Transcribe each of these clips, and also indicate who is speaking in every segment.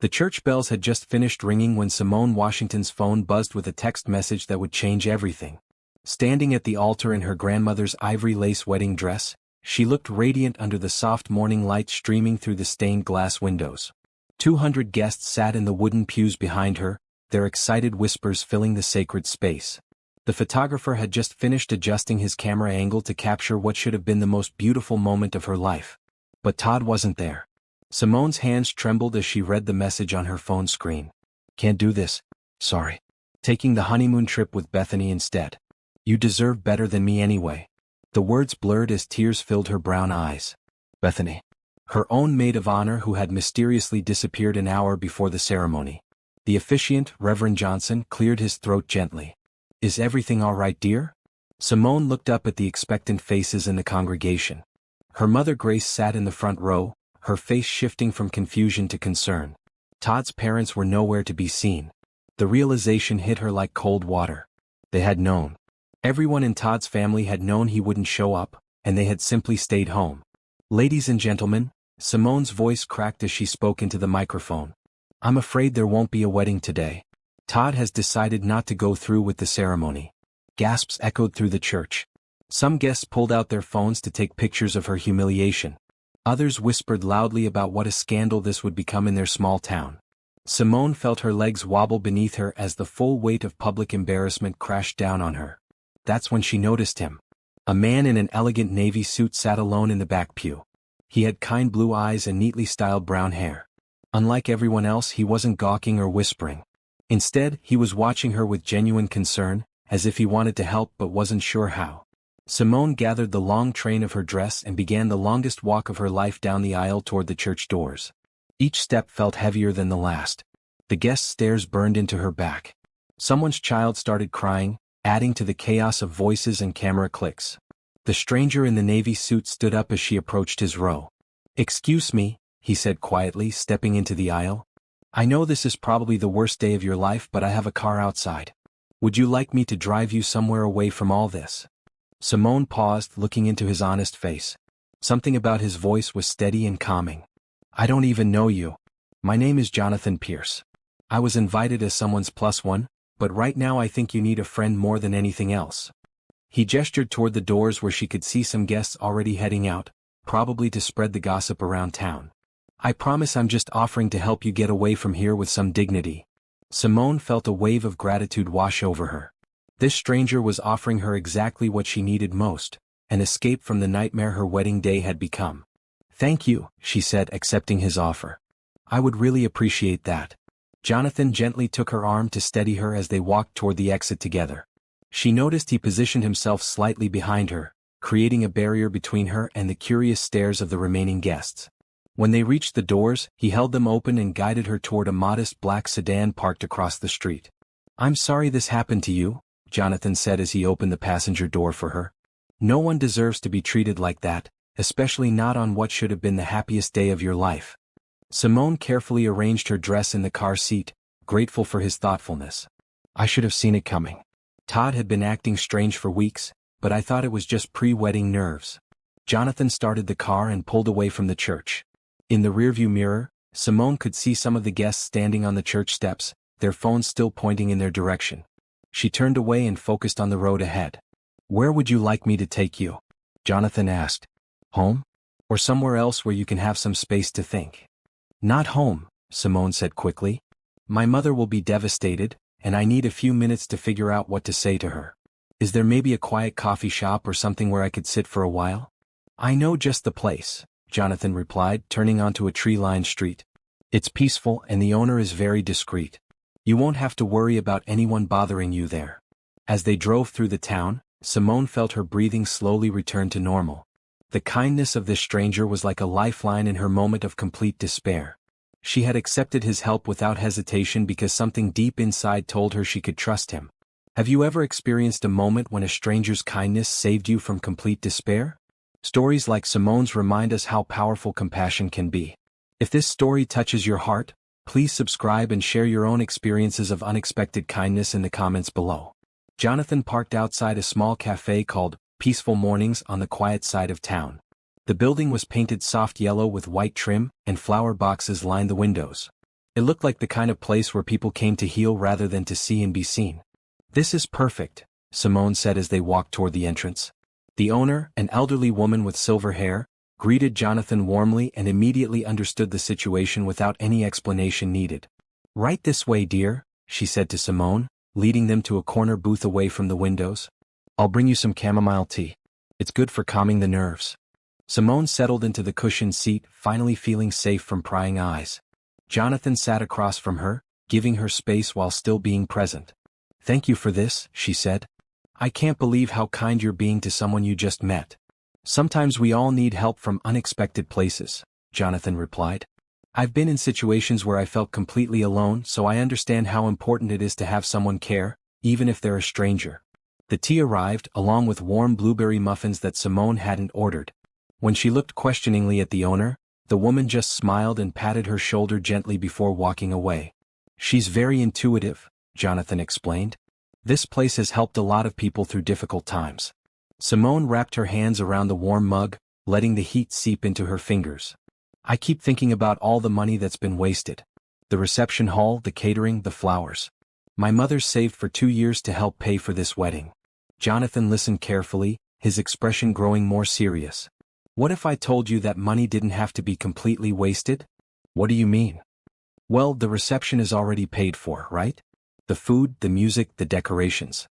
Speaker 1: The church bells had just finished ringing when Simone Washington's phone buzzed with a text message that would change everything. Standing at the altar in her grandmother's ivory lace wedding dress, she looked radiant under the soft morning light streaming through the stained glass windows. 200 guests sat in the wooden pews behind her, their excited whispers filling the sacred space. The photographer had just finished adjusting his camera angle to capture what should have been the most beautiful moment of her life. But Todd wasn't there. Simone's hands trembled as she read the message on her phone screen. "Can't do this. Sorry. Taking the honeymoon trip with Bethany instead. You deserve better than me anyway." The words blurred as tears filled her brown eyes. Bethany. Her own maid of honor who had mysteriously disappeared an hour before the ceremony. The officiant, Reverend Johnson, cleared his throat gently. "Is everything all right, dear?" Simone looked up at the expectant faces in the congregation. Her mother Grace sat in the front row, her face shifting from confusion to concern. Todd's parents were nowhere to be seen. The realization hit her like cold water. They had known. Everyone in Todd's family had known he wouldn't show up, and they had simply stayed home. "Ladies and gentlemen," Simone's voice cracked as she spoke into the microphone. "I'm afraid there won't be a wedding today. Todd has decided not to go through with the ceremony." Gasps echoed through the church. Some guests pulled out their phones to take pictures of her humiliation. Others whispered loudly about what a scandal this would become in their small town. Simone felt her legs wobble beneath her as the full weight of public embarrassment crashed down on her. That's when she noticed him. A man in an elegant navy suit sat alone in the back pew. He had kind blue eyes and neatly styled brown hair. Unlike everyone else, he wasn't gawking or whispering. Instead, he was watching her with genuine concern, as if he wanted to help but wasn't sure how. Simone gathered the long train of her dress and began the longest walk of her life down the aisle toward the church doors. Each step felt heavier than the last. The guests' stares burned into her back. Someone's child started crying, adding to the chaos of voices and camera clicks. The stranger in the navy suit stood up as she approached his row. "Excuse me," he said quietly, stepping into the aisle. "I know this is probably the worst day of your life, but I have a car outside. Would you like me to drive you somewhere away from all this?" Simone paused, looking into his honest face. Something about his voice was steady and calming. "I don't even know you. My name is Jonathan Pierce. I was invited as someone's plus one, but right now I think you need a friend more than anything else." He gestured toward the doors where she could see some guests already heading out, probably to spread the gossip around town. "I promise I'm just offering to help you get away from here with some dignity." Simone felt a wave of gratitude wash over her. This stranger was offering her exactly what she needed most, an escape from the nightmare her wedding day had become. "Thank you," she said, accepting his offer. "I would really appreciate that." Jonathan gently took her arm to steady her as they walked toward the exit together. She noticed he positioned himself slightly behind her, creating a barrier between her and the curious stares of the remaining guests. When they reached the doors, he held them open and guided her toward a modest black sedan parked across the street. "I'm sorry this happened to you," Jonathan said as he opened the passenger door for her. "No one deserves to be treated like that, especially not on what should have been the happiest day of your life." Simone carefully arranged her dress in the car seat, grateful for his thoughtfulness. "I should have seen it coming. Todd had been acting strange for weeks, but I thought it was just pre-wedding nerves." Jonathan started the car and pulled away from the church. In the rearview mirror, Simone could see some of the guests standing on the church steps, their phones still pointing in their direction. She turned away and focused on the road ahead. "Where would you like me to take you?" Jonathan asked. "Home? Or somewhere else where you can have some space to think?" "Not home," Simone said quickly. "My mother will be devastated, and I need a few minutes to figure out what to say to her. Is there maybe a quiet coffee shop or something where I could sit for a while?" "I know just the place," Jonathan replied, turning onto a tree-lined street. "It's peaceful and the owner is very discreet. You won't have to worry about anyone bothering you there." As they drove through the town, Simone felt her breathing slowly return to normal. The kindness of this stranger was like a lifeline in her moment of complete despair. She had accepted his help without hesitation because something deep inside told her she could trust him. Have you ever experienced a moment when a stranger's kindness saved you from complete despair? Stories like Simone's remind us how powerful compassion can be. If this story touches your heart, please subscribe and share your own experiences of unexpected kindness in the comments below. Jonathan parked outside a small cafe called Peaceful Mornings on the quiet side of town. The building was painted soft yellow with white trim, and flower boxes lined the windows. It looked like the kind of place where people came to heal rather than to see and be seen. "This is perfect," Simone said as they walked toward the entrance. The owner, an elderly woman with silver hair, greeted Jonathan warmly and immediately understood the situation without any explanation needed. "Right this way, dear," she said to Simone, leading them to a corner booth away from the windows. "I'll bring you some chamomile tea. It's good for calming the nerves." Simone settled into the cushioned seat, finally feeling safe from prying eyes. Jonathan sat across from her, giving her space while still being present. "Thank you for this," she said. "I can't believe how kind you're being to someone you just met." "Sometimes we all need help from unexpected places," Jonathan replied. "I've been in situations where I felt completely alone, so I understand how important it is to have someone care, even if they're a stranger." The tea arrived, along with warm blueberry muffins that Simone hadn't ordered. When she looked questioningly at the owner, the woman just smiled and patted her shoulder gently before walking away. "She's very intuitive," Jonathan explained. "This place has helped a lot of people through difficult times." Simone wrapped her hands around the warm mug, letting the heat seep into her fingers. "I keep thinking about all the money that's been wasted. The reception hall, the catering, the flowers. My mother's saved for 2 years to help pay for this wedding." Jonathan listened carefully, his expression growing more serious. "What if I told you that money didn't have to be completely wasted?" "What do you mean?" "Well, the reception is already paid for, right? The food, the music, the decorations."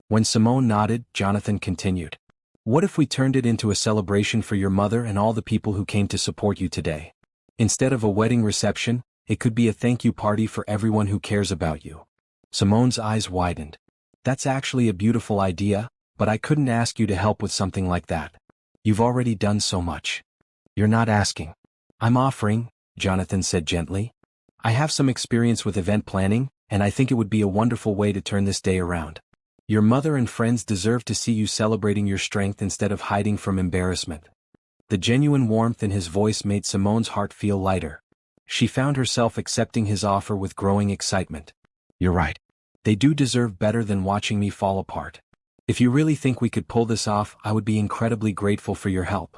Speaker 1: When Simone nodded, Jonathan continued. "What if we turned it into a celebration for your mother and all the people who came to support you today? Instead of a wedding reception, it could be a thank you party for everyone who cares about you." Simone's eyes widened. "That's actually a beautiful idea, but I couldn't ask you to help with something like that. You've already done so much." "You're not asking. I'm offering," Jonathan said gently. "I have some experience with event planning, and I think it would be a wonderful way to turn this day around. Your mother and friends deserve to see you celebrating your strength instead of hiding from embarrassment." The genuine warmth in his voice made Simone's heart feel lighter. She found herself accepting his offer with growing excitement. "You're right. They do deserve better than watching me fall apart. If you really think we could pull this off, I would be incredibly grateful for your help."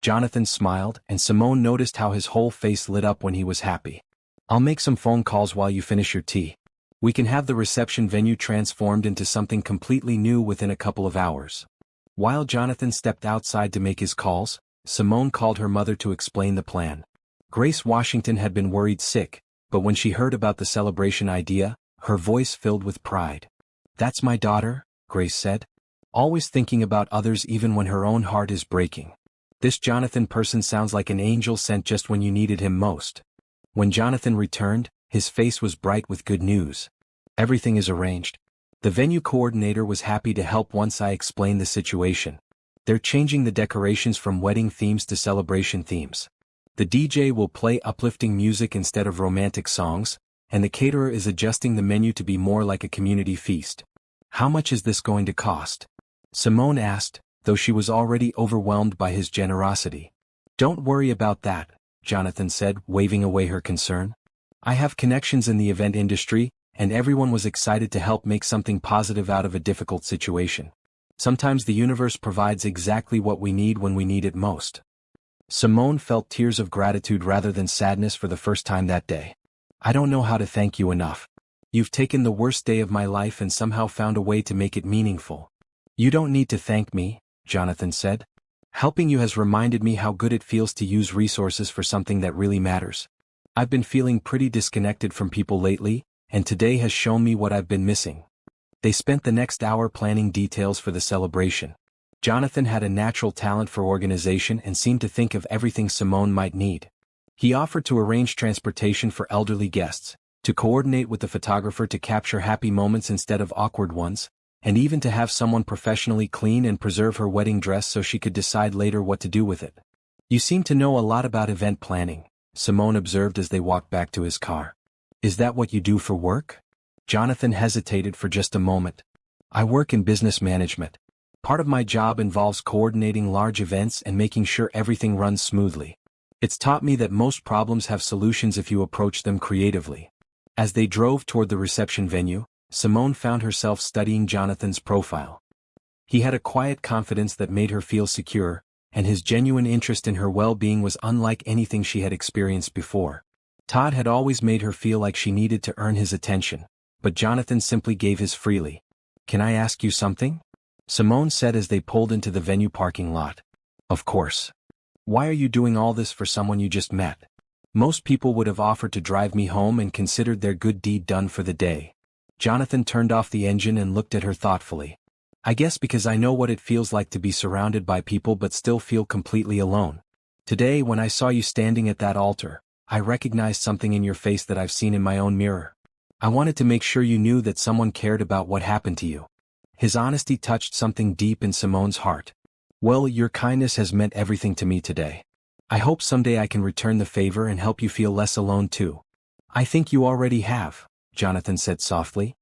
Speaker 1: Jonathan smiled, and Simone noticed how his whole face lit up when he was happy. "I'll make some phone calls while you finish your tea. We can have the reception venue transformed into something completely new within a couple of hours." While Jonathan stepped outside to make his calls, Simone called her mother to explain the plan. Grace Washington had been worried sick, but when she heard about the celebration idea, her voice filled with pride. "That's my daughter," Grace said. "Always thinking about others even when her own heart is breaking. This Jonathan person sounds like an angel sent just when you needed him most." When Jonathan returned, his face was bright with good news. "Everything is arranged. The venue coordinator was happy to help once I explained the situation. They're changing the decorations from wedding themes to celebration themes. The DJ will play uplifting music instead of romantic songs, and the caterer is adjusting the menu to be more like a community feast." "How much is this going to cost?" Simone asked, though she was already overwhelmed by his generosity. "Don't worry about that," Jonathan said, waving away her concern. "I have connections in the event industry, and everyone was excited to help make something positive out of a difficult situation. Sometimes the universe provides exactly what we need when we need it most." Simone felt tears of gratitude rather than sadness for the first time that day. "I don't know how to thank you enough. You've taken the worst day of my life and somehow found a way to make it meaningful." "You don't need to thank me," Jonathan said. "Helping you has reminded me how good it feels to use resources for something that really matters. I've been feeling pretty disconnected from people lately, and today has shown me what I've been missing." They spent the next hour planning details for the celebration. Jonathan had a natural talent for organization and seemed to think of everything Simone might need. He offered to arrange transportation for elderly guests, to coordinate with the photographer to capture happy moments instead of awkward ones, and even to have someone professionally clean and preserve her wedding dress so she could decide later what to do with it. "You seem to know a lot about event planning," Simone observed as they walked back to his car. "Is that what you do for work?" Jonathan hesitated for just a moment. "I work in business management. Part of my job involves coordinating large events and making sure everything runs smoothly. It's taught me that most problems have solutions if you approach them creatively." As they drove toward the reception venue, Simone found herself studying Jonathan's profile. He had a quiet confidence that made her feel secure, and his genuine interest in her well-being was unlike anything she had experienced before. Todd had always made her feel like she needed to earn his attention, but Jonathan simply gave his freely. "Can I ask you something?" Simone said as they pulled into the venue parking lot. "Of course. Why are you doing all this for someone you just met?" "Most people would have offered to drive me home and considered their good deed done for the day." Jonathan turned off the engine and looked at her thoughtfully. "I guess because I know what it feels like to be surrounded by people but still feel completely alone. Today when I saw you standing at that altar, I recognized something in your face that I've seen in my own mirror. I wanted to make sure you knew that someone cared about what happened to you." His honesty touched something deep in Simone's heart. "Well, your kindness has meant everything to me today. I hope someday I can return the favor and help you feel less alone too." "I think you already have," Jonathan said softly.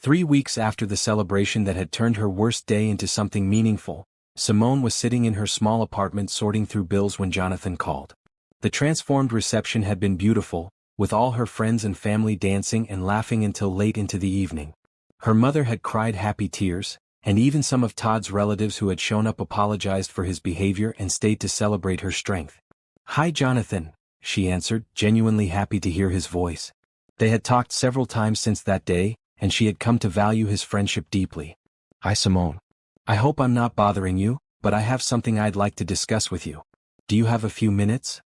Speaker 1: 3 weeks after the celebration that had turned her worst day into something meaningful, Simone was sitting in her small apartment sorting through bills when Jonathan called. The transformed reception had been beautiful, with all her friends and family dancing and laughing until late into the evening. Her mother had cried happy tears, and even some of Todd's relatives who had shown up apologized for his behavior and stayed to celebrate her strength. "Hi Jonathan," she answered, genuinely happy to hear his voice. They had talked several times since that day, and she had come to value his friendship deeply. "Hi Simone. I hope I'm not bothering you, but I have something I'd like to discuss with you. Do you have a few minutes?"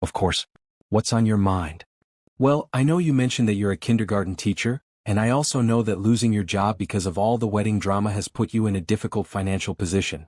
Speaker 1: "Of course. What's on your mind?" "Well, I know you mentioned that you're a kindergarten teacher, and I also know that losing your job because of all the wedding drama has put you in a difficult financial position."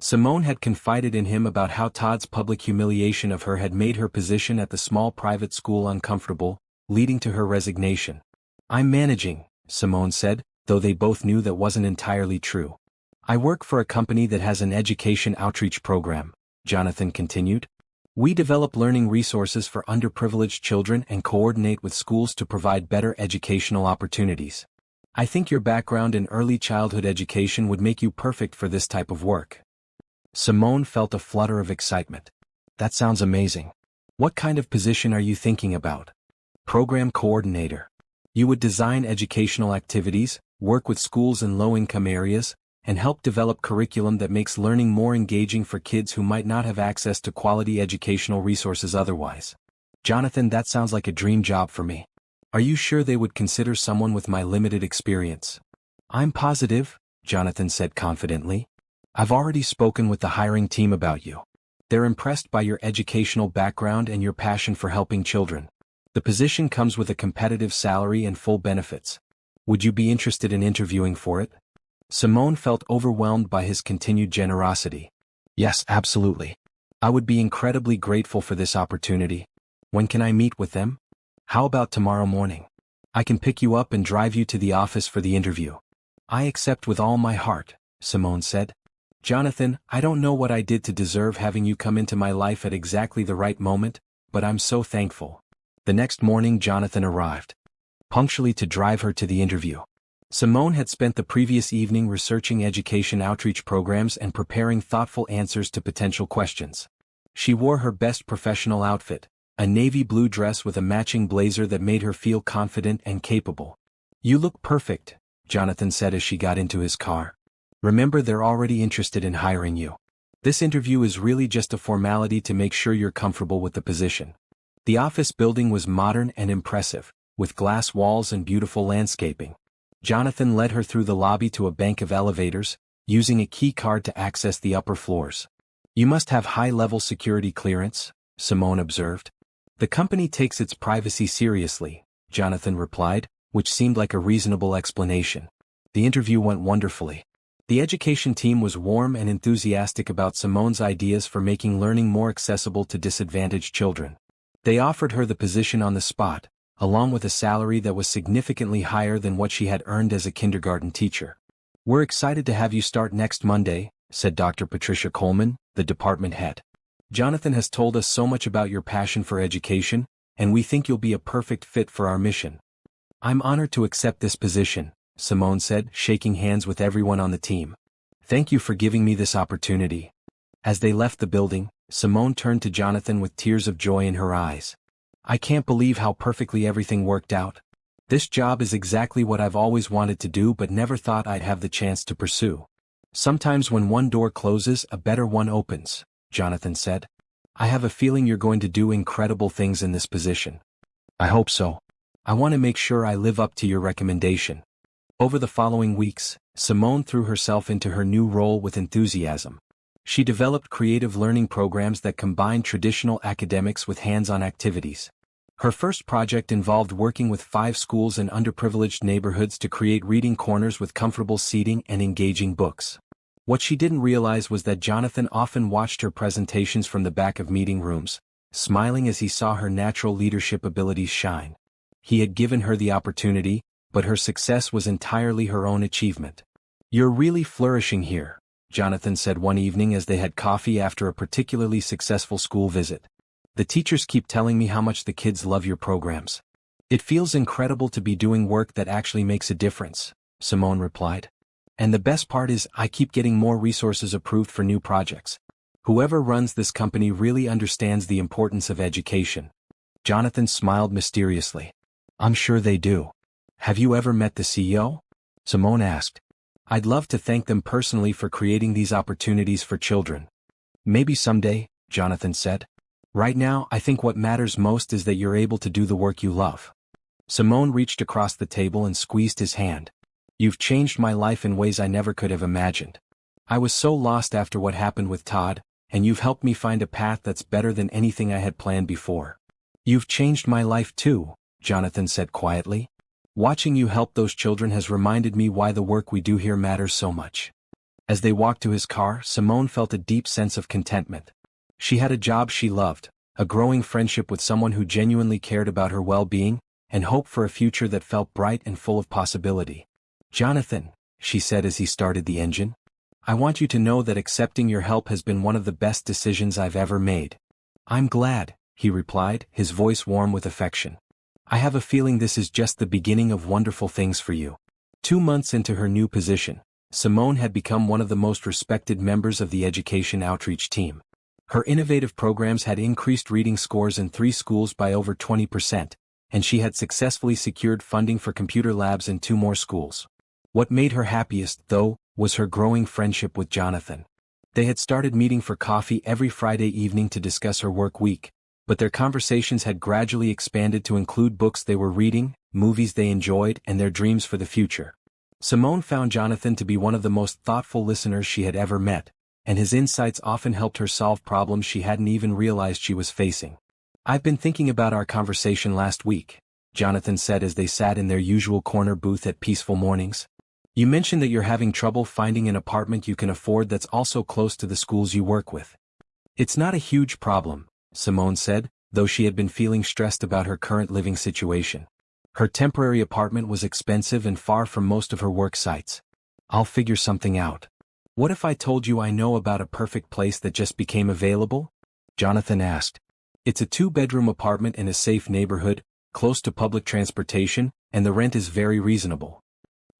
Speaker 1: Simone had confided in him about how Todd's public humiliation of her had made her position at the small private school uncomfortable, leading to her resignation. "I'm managing," Simone said, though they both knew that wasn't entirely true. "I work for a company that has an education outreach program," Jonathan continued. "We develop learning resources for underprivileged children and coordinate with schools to provide better educational opportunities. I think your background in early childhood education would make you perfect for this type of work." Simone felt a flutter of excitement. "That sounds amazing. What kind of position are you thinking about?" "Program coordinator. You would design educational activities, work with schools in low-income areas, and help develop curriculum that makes learning more engaging for kids who might not have access to quality educational resources otherwise." "Jonathan, that sounds like a dream job for me. Are you sure they would consider someone with my limited experience?" "I'm positive," Jonathan said confidently. "I've already spoken with the hiring team about you. They're impressed by your educational background and your passion for helping children. The position comes with a competitive salary and full benefits. Would you be interested in interviewing for it?" Simone felt overwhelmed by his continued generosity. "Yes, absolutely. I would be incredibly grateful for this opportunity. When can I meet with them?" "How about tomorrow morning? I can pick you up and drive you to the office for the interview." "I accept with all my heart," Simone said. "Jonathan, I don't know what I did to deserve having you come into my life at exactly the right moment, but I'm so thankful." The next morning Jonathan arrived, punctually to drive her to the interview. Simone had spent the previous evening researching education outreach programs and preparing thoughtful answers to potential questions. She wore her best professional outfit, a navy blue dress with a matching blazer that made her feel confident and capable. "You look perfect," Jonathan said as she got into his car. "Remember, they're already interested in hiring you. This interview is really just a formality to make sure you're comfortable with the position." The office building was modern and impressive, with glass walls and beautiful landscaping. Jonathan led her through the lobby to a bank of elevators, using a key card to access the upper floors. "You must have high-level security clearance," Simone observed. "The company takes its privacy seriously," Jonathan replied, which seemed like a reasonable explanation. The interview went wonderfully. The education team was warm and enthusiastic about Simone's ideas for making learning more accessible to disadvantaged children. They offered her the position on the spot, along with a salary that was significantly higher than what she had earned as a kindergarten teacher. "We're excited to have you start next Monday," said Dr. Patricia Coleman, the department head. "Jonathan has told us so much about your passion for education, and we think you'll be a perfect fit for our mission." "I'm honored to accept this position," Simone said, shaking hands with everyone on the team. "Thank you for giving me this opportunity." As they left the building, Simone turned to Jonathan with tears of joy in her eyes. "I can't believe how perfectly everything worked out. This job is exactly what I've always wanted to do but never thought I'd have the chance to pursue." "Sometimes when one door closes, a better one opens," Jonathan said. "I have a feeling you're going to do incredible things in this position." I hope so. I want to make sure I live up to your recommendation. Over the following weeks, Simone threw herself into her new role with enthusiasm. She developed creative learning programs that combined traditional academics with hands-on activities. Her first project involved working with 5 schools in underprivileged neighborhoods to create reading corners with comfortable seating and engaging books. What she didn't realize was that Jonathan often watched her presentations from the back of meeting rooms, smiling as he saw her natural leadership abilities shine. He had given her the opportunity, but her success was entirely her own achievement. "You're really flourishing here," Jonathan said one evening as they had coffee after a particularly successful school visit. "The teachers keep telling me how much the kids love your programs. It feels incredible to be doing work that actually makes a difference," Simone replied. "And the best part is I keep getting more resources approved for new projects. Whoever runs this company really understands the importance of education." Jonathan smiled mysteriously. "I'm sure they do. Have you ever met the CEO?" Simone asked. "I'd love to thank them personally for creating these opportunities for children." "Maybe someday," Jonathan said. "Right now, I think what matters most is that you're able to do the work you love." Simone reached across the table and squeezed his hand. "You've changed my life in ways I never could have imagined. I was so lost after what happened with Todd, and you've helped me find a path that's better than anything I had planned before." "You've changed my life too," Jonathan said quietly. "Watching you help those children has reminded me why the work we do here matters so much." As they walked to his car, Simone felt a deep sense of contentment. She had a job she loved, a growing friendship with someone who genuinely cared about her well-being, and hope for a future that felt bright and full of possibility. "Jonathan," she said as he started the engine, "I want you to know that accepting your help has been one of the best decisions I've ever made." "I'm glad," he replied, his voice warm with affection. "I have a feeling this is just the beginning of wonderful things for you." 2 months into her new position, Simone had become one of the most respected members of the education outreach team. Her innovative programs had increased reading scores in 3 schools by over 20%, and she had successfully secured funding for computer labs in 2 more schools. What made her happiest, though, was her growing friendship with Jonathan. They had started meeting for coffee every Friday evening to discuss her work week, but their conversations had gradually expanded to include books they were reading, movies they enjoyed, and their dreams for the future. Simone found Jonathan to be one of the most thoughtful listeners she had ever met, and his insights often helped her solve problems she hadn't even realized she was facing. "I've been thinking about our conversation last week," Jonathan said as they sat in their usual corner booth at Peaceful Mornings. "You mentioned that you're having trouble finding an apartment you can afford that's also close to the schools you work with." "It's not a huge problem," Simone said, though she had been feeling stressed about her current living situation. Her temporary apartment was expensive and far from most of her work sites. "I'll figure something out." "What if I told you I know about a perfect place that just became available?" Jonathan asked. "It's a 2-bedroom apartment in a safe neighborhood, close to public transportation, and the rent is very reasonable."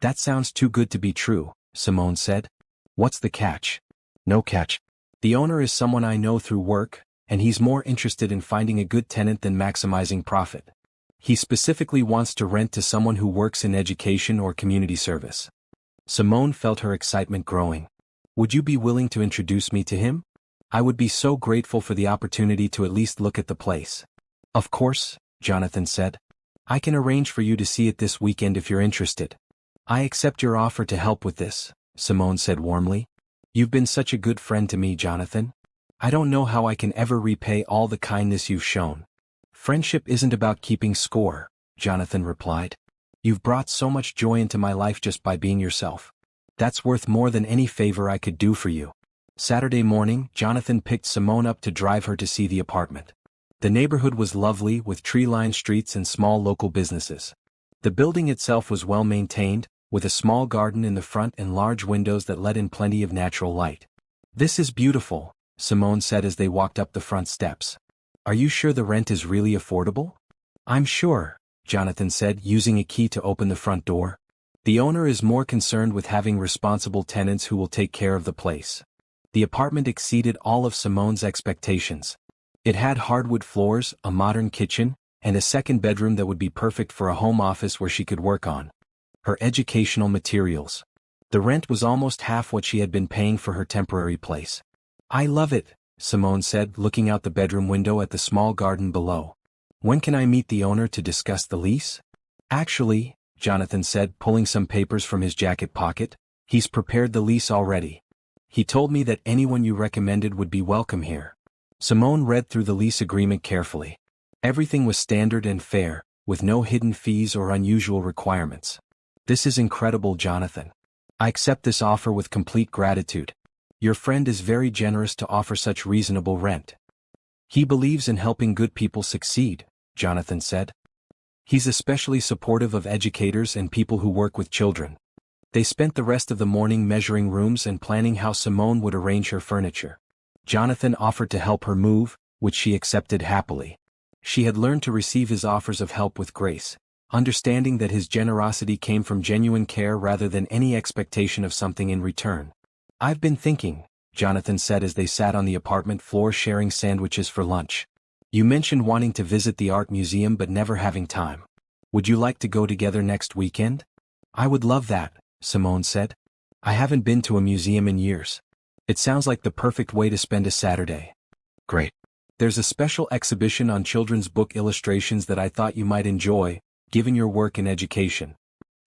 Speaker 1: "That sounds too good to be true," Simone said. "What's the catch?" "No catch. The owner is someone I know through work, and he's more interested in finding a good tenant than maximizing profit. He specifically wants to rent to someone who works in education or community service." Simone felt her excitement growing. "Would you be willing to introduce me to him? I would be so grateful for the opportunity to at least look at the place." "Of course," Jonathan said. "I can arrange for you to see it this weekend if you're interested." "I accept your offer to help with this," Simone said warmly. "You've been such a good friend to me, Jonathan. I don't know how I can ever repay all the kindness you've shown." "Friendship isn't about keeping score," Jonathan replied. "You've brought so much joy into my life just by being yourself. That's worth more than any favor I could do for you." Saturday morning, Jonathan picked Simone up to drive her to see the apartment. The neighborhood was lovely, with tree-lined streets and small local businesses. The building itself was well maintained, with a small garden in the front and large windows that let in plenty of natural light. "This is beautiful," Simone said as they walked up the front steps. "Are you sure the rent is really affordable?" "I'm sure," Jonathan said, using a key to open the front door. "The owner is more concerned with having responsible tenants who will take care of the place." The apartment exceeded all of Simone's expectations. It had hardwood floors, a modern kitchen, and a second bedroom that would be perfect for a home office where she could work on her educational materials. The rent was almost half what she had been paying for her temporary place. "I love it," Simone said, looking out the bedroom window at the small garden below. When can I meet the owner to discuss the lease? Actually, Jonathan said, pulling some papers from his jacket pocket, he's prepared the lease already. He told me that anyone you recommended would be welcome here. Simone read through the lease agreement carefully. Everything was standard and fair, with no hidden fees or unusual requirements. This is incredible, Jonathan. I accept this offer with complete gratitude. Your friend is very generous to offer such reasonable rent. He believes in helping good people succeed, Jonathan said. He's especially supportive of educators and people who work with children. They spent the rest of the morning measuring rooms and planning how Simone would arrange her furniture. Jonathan offered to help her move, which she accepted happily. She had learned to receive his offers of help with grace, understanding that his generosity came from genuine care rather than any expectation of something in return. I've been thinking, Jonathan said as they sat on the apartment floor sharing sandwiches for lunch. You mentioned wanting to visit the art museum but never having time. Would you like to go together next weekend? I would love that, Simone said. I haven't been to a museum in years. It sounds like the perfect way to spend a Saturday. Great. There's a special exhibition on children's book illustrations that I thought you might enjoy, given your work in education.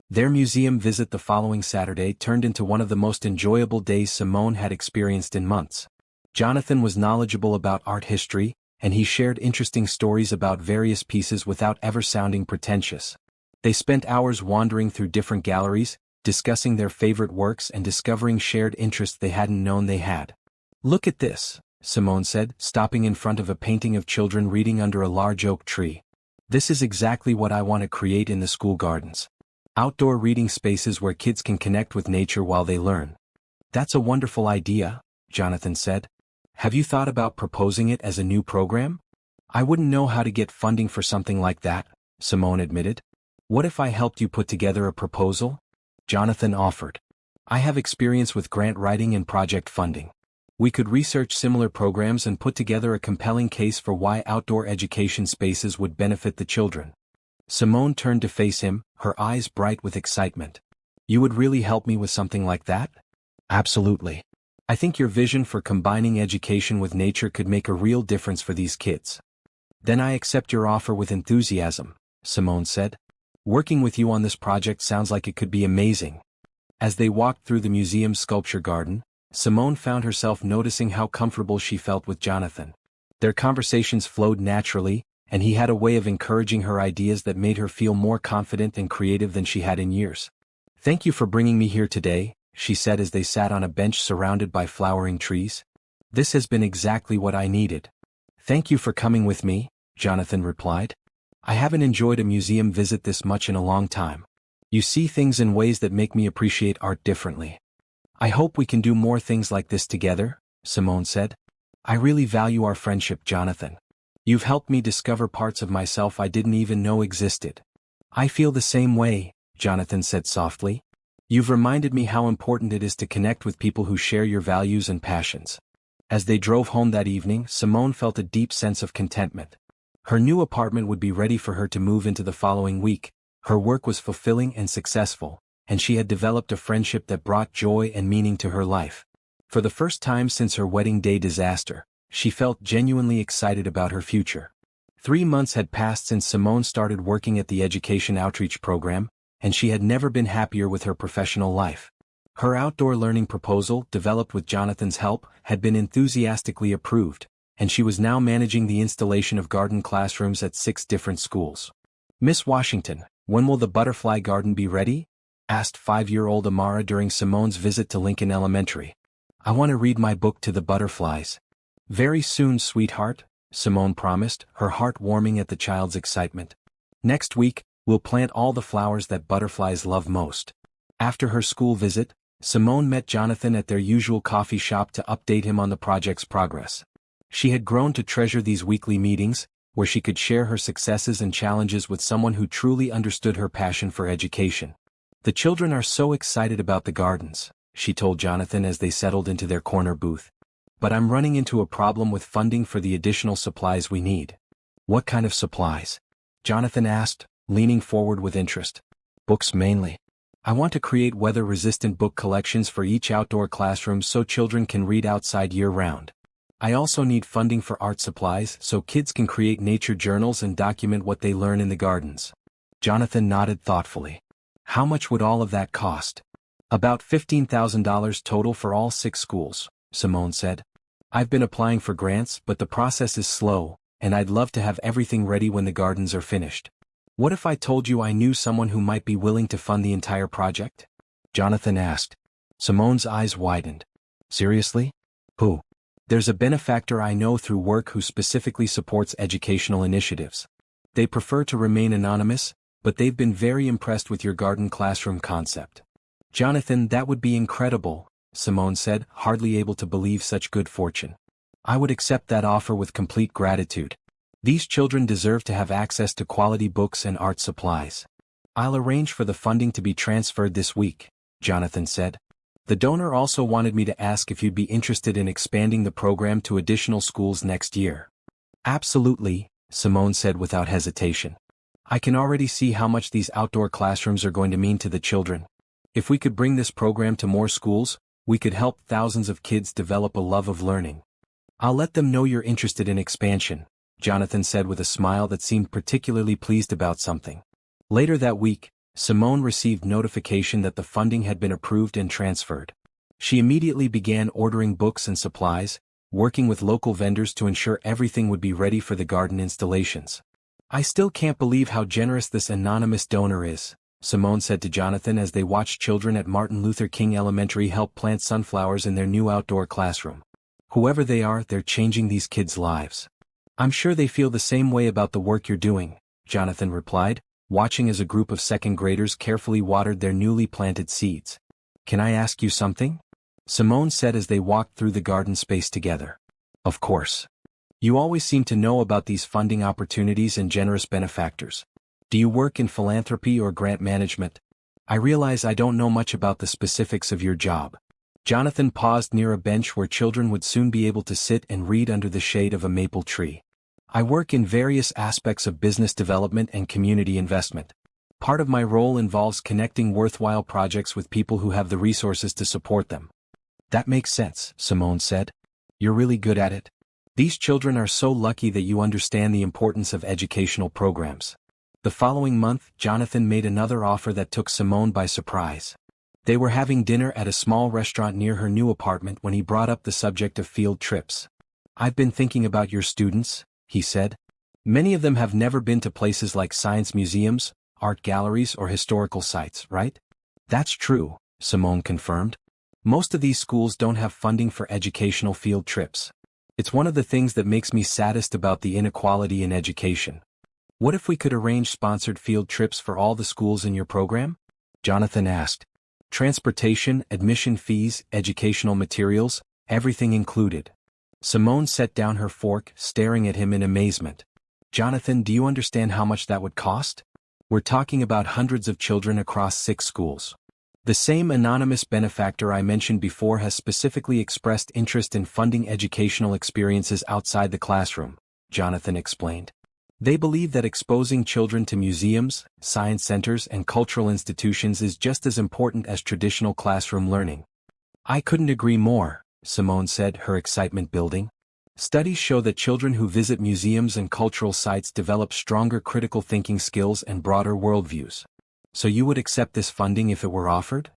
Speaker 1: Their museum visit the following Saturday turned into one of the most enjoyable days Simone had experienced in months. Jonathan was knowledgeable about art history, and he shared interesting stories about various pieces without ever sounding pretentious. They spent hours wandering through different galleries, discussing their favorite works and discovering shared interests they hadn't known they had. Look at this, Simone said, stopping in front of a painting of children reading under a large oak tree. This is exactly what I want to create in the school gardens. Outdoor reading spaces where kids can connect with nature while they learn. That's a wonderful idea, Jonathan said. Have you thought about proposing it as a new program? I wouldn't know how to get funding for something like that, Simone admitted. What if I helped you put together a proposal? Jonathan offered. I have experience with grant writing and project funding. We could research similar programs and put together a compelling case for why outdoor education spaces would benefit the children. Simone turned to face him, her eyes bright with excitement. You would really help me with something like that? Absolutely. I think your vision for combining education with nature could make a real difference for these kids. Then I accept your offer with enthusiasm, Simone said. Working with you on this project sounds like it could be amazing. As they walked through the museum's sculpture garden, Simone found herself noticing how comfortable she felt with Jonathan. Their conversations flowed naturally, and he had a way of encouraging her ideas that made her feel more confident and creative than she had in years. Thank you for bringing me here today, she said as they sat on a bench surrounded by flowering trees. This has been exactly what I needed. Thank you for coming with me, Jonathan replied. I haven't enjoyed a museum visit this much in a long time. You see things in ways that make me appreciate art differently. I hope we can do more things like this together, Simone said. I really value our friendship, Jonathan. You've helped me discover parts of myself I didn't even know existed. I feel the same way, Jonathan said softly. You've reminded me how important it is to connect with people who share your values and passions. As they drove home that evening, Simone felt a deep sense of contentment. Her new apartment would be ready for her to move into the following week. Her work was fulfilling and successful, and she had developed a friendship that brought joy and meaning to her life. For the first time since her wedding day disaster, she felt genuinely excited about her future. 3 months had passed since Simone started working at the education outreach program, and she had never been happier with her professional life. Her outdoor learning proposal, developed with Jonathan's help, had been enthusiastically approved, and she was now managing the installation of garden classrooms at 6 different schools. Miss Washington, when will the butterfly garden be ready? Asked 5-year-old Amara during Simone's visit to Lincoln Elementary. I want to read my book to the butterflies. Very soon, sweetheart, Simone promised, her heart warming at the child's excitement. Next week, we'll plant all the flowers that butterflies love most. After her school visit, Simone met Jonathan at their usual coffee shop to update him on the project's progress. She had grown to treasure these weekly meetings, where she could share her successes and challenges with someone who truly understood her passion for education. The children are so excited about the gardens, she told Jonathan as they settled into their corner booth. But I'm running into a problem with funding for the additional supplies we need. What kind of supplies? Jonathan asked, leaning forward with interest. Books mainly. I want to create weather-resistant book collections for each outdoor classroom so children can read outside year-round. I also need funding for art supplies so kids can create nature journals and document what they learn in the gardens. Jonathan nodded thoughtfully. How much would all of that cost? About $15,000 total for all 6 schools, Simone said. I've been applying for grants, but the process is slow, and I'd love to have everything ready when the gardens are finished. What if I told you I knew someone who might be willing to fund the entire project? Jonathan asked. Simone's eyes widened. Seriously? Who? There's a benefactor I know through work who specifically supports educational initiatives. They prefer to remain anonymous, but they've been very impressed with your garden classroom concept. Jonathan, that would be incredible, Simone said, hardly able to believe such good fortune. I would accept that offer with complete gratitude. These children deserve to have access to quality books and art supplies. I'll arrange for the funding to be transferred this week, Jonathan said. The donor also wanted me to ask if you'd be interested in expanding the program to additional schools next year. Absolutely, Simone said without hesitation. I can already see how much these outdoor classrooms are going to mean to the children. If we could bring this program to more schools, we could help thousands of kids develop a love of learning. I'll let them know you're interested in expansion, Jonathan said with a smile that seemed particularly pleased about something. Later that week, Simone received notification that the funding had been approved and transferred. She immediately began ordering books and supplies, working with local vendors to ensure everything would be ready for the garden installations. I still can't believe how generous this anonymous donor is, Simone said to Jonathan as they watched children at Martin Luther King Elementary help plant sunflowers in their new outdoor classroom. Whoever they are, they're changing these kids' lives. I'm sure they feel the same way about the work you're doing, Jonathan replied, watching as a group of second graders carefully watered their newly planted seeds. Can I ask you something? Simone said as they walked through the garden space together. Of course. You always seem to know about these funding opportunities and generous benefactors. Do you work in philanthropy or grant management? I realize I don't know much about the specifics of your job. Jonathan paused near a bench where children would soon be able to sit and read under the shade of a maple tree. I work in various aspects of business development and community investment. Part of my role involves connecting worthwhile projects with people who have the resources to support them. That makes sense, Simone said. You're really good at it. These children are so lucky that you understand the importance of educational programs. The following month, Jonathan made another offer that took Simone by surprise. They were having dinner at a small restaurant near her new apartment when he brought up the subject of field trips. I've been thinking about your students, he said. Many of them have never been to places like science museums, art galleries or historical sites, right? That's true, Simone confirmed. Most of these schools don't have funding for educational field trips. It's one of the things that makes me saddest about the inequality in education. What if we could arrange sponsored field trips for all the schools in your program? Jonathan asked. Transportation, admission fees, educational materials, everything included. Simone set down her fork, staring at him in amazement. Jonathan, do you understand how much that would cost? We're talking about hundreds of children across 6 schools. The same anonymous benefactor I mentioned before has specifically expressed interest in funding educational experiences outside the classroom, Jonathan explained. They believe that exposing children to museums, science centers and cultural institutions is just as important as traditional classroom learning. I couldn't agree more, Simone said, her excitement building. Studies show that children who visit museums and cultural sites develop stronger critical thinking skills and broader worldviews. So you would accept this funding if it were offered?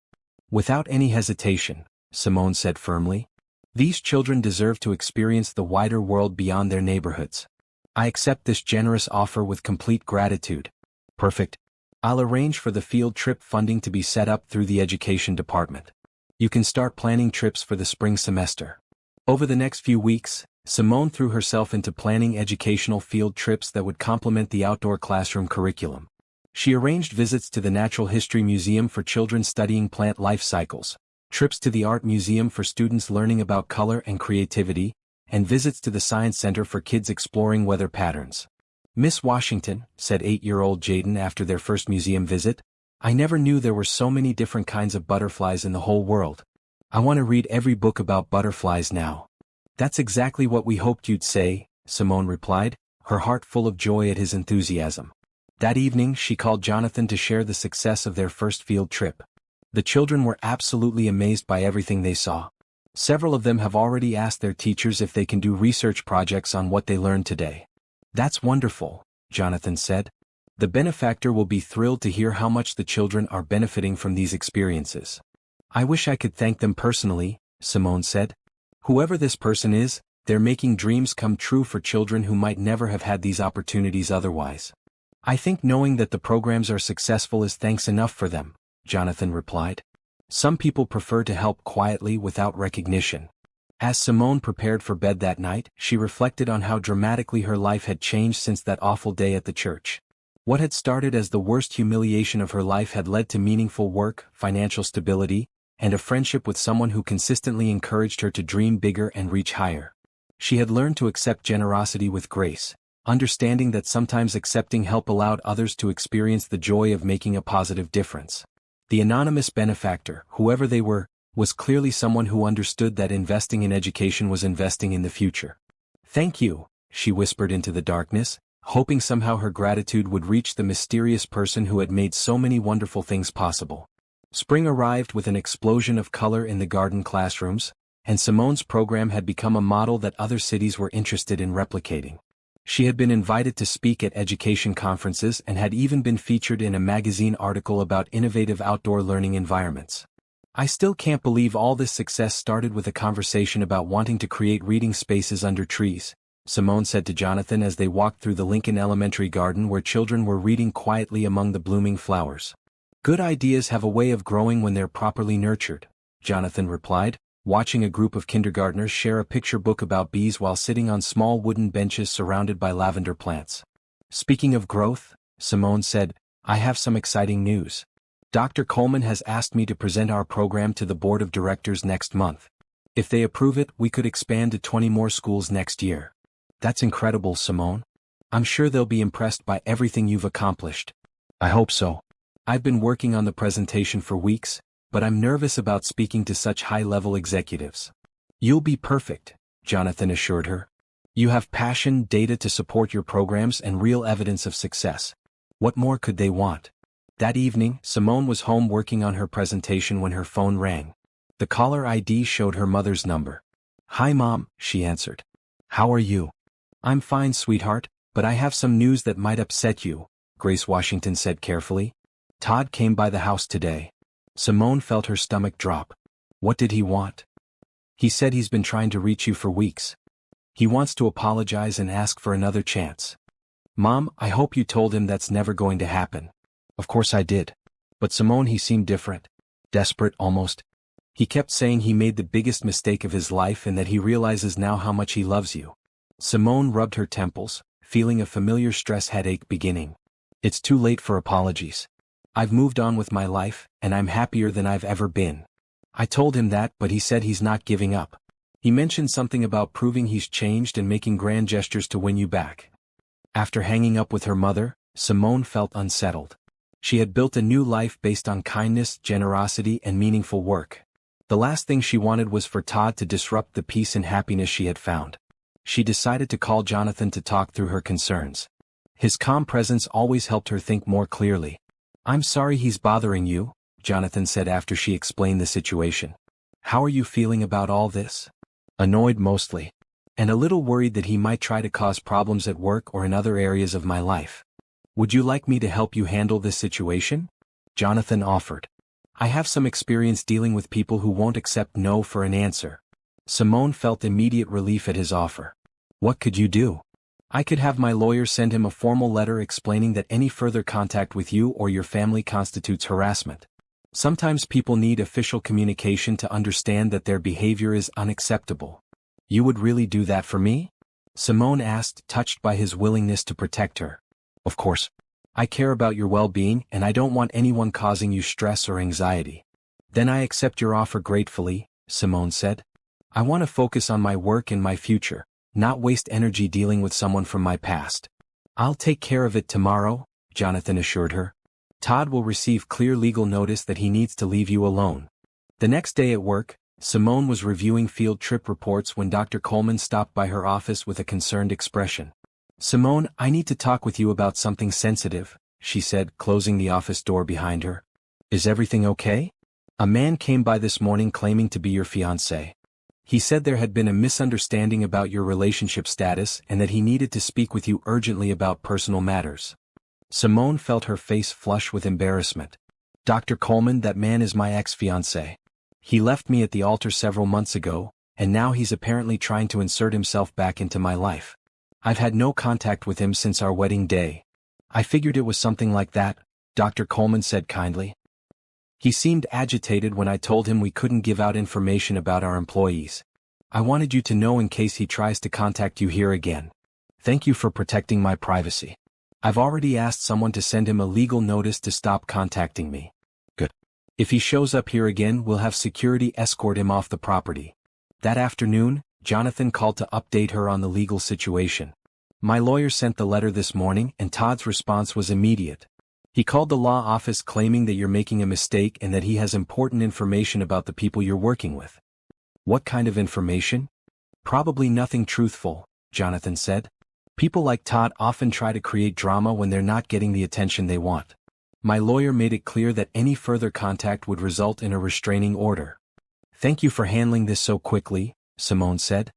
Speaker 1: Without any hesitation, Simone said firmly. These children deserve to experience the wider world beyond their neighborhoods. I accept this generous offer with complete gratitude. Perfect. I'll arrange for the field trip funding to be set up through the education department. You can start planning trips for the spring semester. Over the next few weeks, Simone threw herself into planning educational field trips that would complement the outdoor classroom curriculum. She arranged visits to the Natural History Museum for children studying plant life cycles, trips to the Art Museum for students learning about color and creativity, and visits to the Science Center for kids exploring weather patterns. Miss Washington, said 8-year-old Jaden after their first museum visit, I never knew there were so many different kinds of butterflies in the whole world. I want to read every book about butterflies now. That's exactly what we hoped you'd say, Simone replied, her heart full of joy at his enthusiasm. That evening she called Jonathan to share the success of their first field trip. The children were absolutely amazed by everything they saw. Several of them have already asked their teachers if they can do research projects on what they learned today. That's wonderful, Jonathan said. The benefactor will be thrilled to hear how much the children are benefiting from these experiences. I wish I could thank them personally, Simone said. Whoever this person is, they're making dreams come true for children who might never have had these opportunities otherwise. I think knowing that the programs are successful is thanks enough for them, Jonathan replied. Some people prefer to help quietly without recognition. As Simone prepared for bed that night, she reflected on how dramatically her life had changed since that awful day at the church. What had started as the worst humiliation of her life had led to meaningful work, financial stability, and a friendship with someone who consistently encouraged her to dream bigger and reach higher. She had learned to accept generosity with grace, understanding that sometimes accepting help allowed others to experience the joy of making a positive difference. The anonymous benefactor, whoever they were, was clearly someone who understood that investing in education was investing in the future. Thank you, she whispered into the darkness, hoping somehow her gratitude would reach the mysterious person who had made so many wonderful things possible. Spring arrived with an explosion of color in the garden classrooms, and Simone's program had become a model that other cities were interested in replicating. She had been invited to speak at education conferences and had even been featured in a magazine article about innovative outdoor learning environments. I still can't believe all this success started with a conversation about wanting to create reading spaces under trees, Simone said to Jonathan as they walked through the Lincoln Elementary garden where children were reading quietly among the blooming flowers. Good ideas have a way of growing when they're properly nurtured, Jonathan replied, watching a group of kindergartners share a picture book about bees while sitting on small wooden benches surrounded by lavender plants. Speaking of growth, Simone said, I have some exciting news. Dr. Coleman has asked me to present our program to the board of directors next month. If they approve it, we could expand to 20 more schools next year. That's incredible, Simone. I'm sure they'll be impressed by everything you've accomplished. I hope so. I've been working on the presentation for weeks, but I'm nervous about speaking to such high-level executives. You'll be perfect, Jonathan assured her. You have passion, data to support your programs, and real evidence of success. What more could they want? That evening, Simone was home working on her presentation when her phone rang. The caller ID showed her mother's number. Hi, Mom, she answered. How are you? I'm fine, sweetheart, but I have some news that might upset you, Grace Washington said carefully. Todd came by the house today. Simone felt her stomach drop. What did he want? He said he's been trying to reach you for weeks. He wants to apologize and ask for another chance. Mom, I hope you told him that's never going to happen. Of course I did. But Simone, he seemed different. Desperate, almost. He kept saying he made the biggest mistake of his life and that he realizes now how much he loves you. Simone rubbed her temples, feeling a familiar stress headache beginning. It's too late for apologies. I've moved on with my life, and I'm happier than I've ever been. I told him that, but he said he's not giving up. He mentioned something about proving he's changed and making grand gestures to win you back. After hanging up with her mother, Simone felt unsettled. She had built a new life based on kindness, generosity, and meaningful work. The last thing she wanted was for Todd to disrupt the peace and happiness she had found. She decided to call Jonathan to talk through her concerns. His calm presence always helped her think more clearly. I'm sorry he's bothering you, Jonathan said after she explained the situation. How are you feeling about all this? Annoyed mostly. And a little worried that he might try to cause problems at work or in other areas of my life. Would you like me to help you handle this situation? Jonathan offered. I have some experience dealing with people who won't accept no for an answer. Simone felt immediate relief at his offer. What could you do? I could have my lawyer send him a formal letter explaining that any further contact with you or your family constitutes harassment. Sometimes people need official communication to understand that their behavior is unacceptable. You would really do that for me? Simone asked, touched by his willingness to protect her. Of course. I care about your well-being and I don't want anyone causing you stress or anxiety. Then I accept your offer gratefully, Simone said. I want to focus on my work and my future, not waste energy dealing with someone from my past. I'll take care of it tomorrow, Jonathan assured her. Todd will receive clear legal notice that he needs to leave you alone. The next day at work, Simone was reviewing field trip reports when Dr. Coleman stopped by her office with a concerned expression. Simone, I need to talk with you about something sensitive, she said, closing the office door behind her. Is everything okay? A man came by this morning claiming to be your fiancé. He said there had been a misunderstanding about your relationship status and that he needed to speak with you urgently about personal matters. Simone felt her face flush with embarrassment. Dr. Coleman, that man is my ex-fiancé. He left me at the altar several months ago, and now he's apparently trying to insert himself back into my life. I've had no contact with him since our wedding day. I figured it was something like that, Dr. Coleman said kindly. He seemed agitated when I told him we couldn't give out information about our employees. I wanted you to know in case he tries to contact you here again. Thank you for protecting my privacy. I've already asked someone to send him a legal notice to stop contacting me. Good. If he shows up here again, we'll have security escort him off the property. That afternoon, Jonathan called to update her on the legal situation. My lawyer sent the letter this morning and Todd's response was immediate. He called the law office claiming that you're making a mistake and that he has important information about the people you're working with. What kind of information? Probably nothing truthful, Jonathan said. People like Todd often try to create drama when they're not getting the attention they want. My lawyer made it clear that any further contact would result in a restraining order. Thank you for handling this so quickly, Simone said.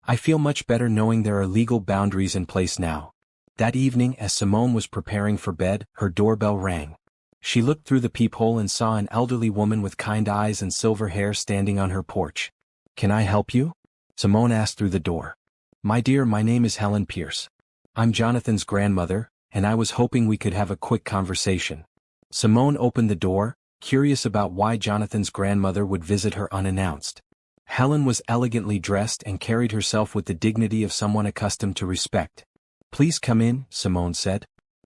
Speaker 1: I feel much better knowing there are legal boundaries in place now. That evening, as Simone was preparing for bed, her doorbell rang. She looked through the peephole and saw an elderly woman with kind eyes and silver hair standing on her porch. Can I help you? Simone asked through the door. My dear, my name is Helen Pierce. I'm Jonathan's grandmother, and I was hoping we could have a quick conversation. Simone opened the door, curious about why Jonathan's grandmother would visit her unannounced. Helen was elegantly dressed and carried herself with the dignity of someone accustomed to respect. Please come in, Simone said.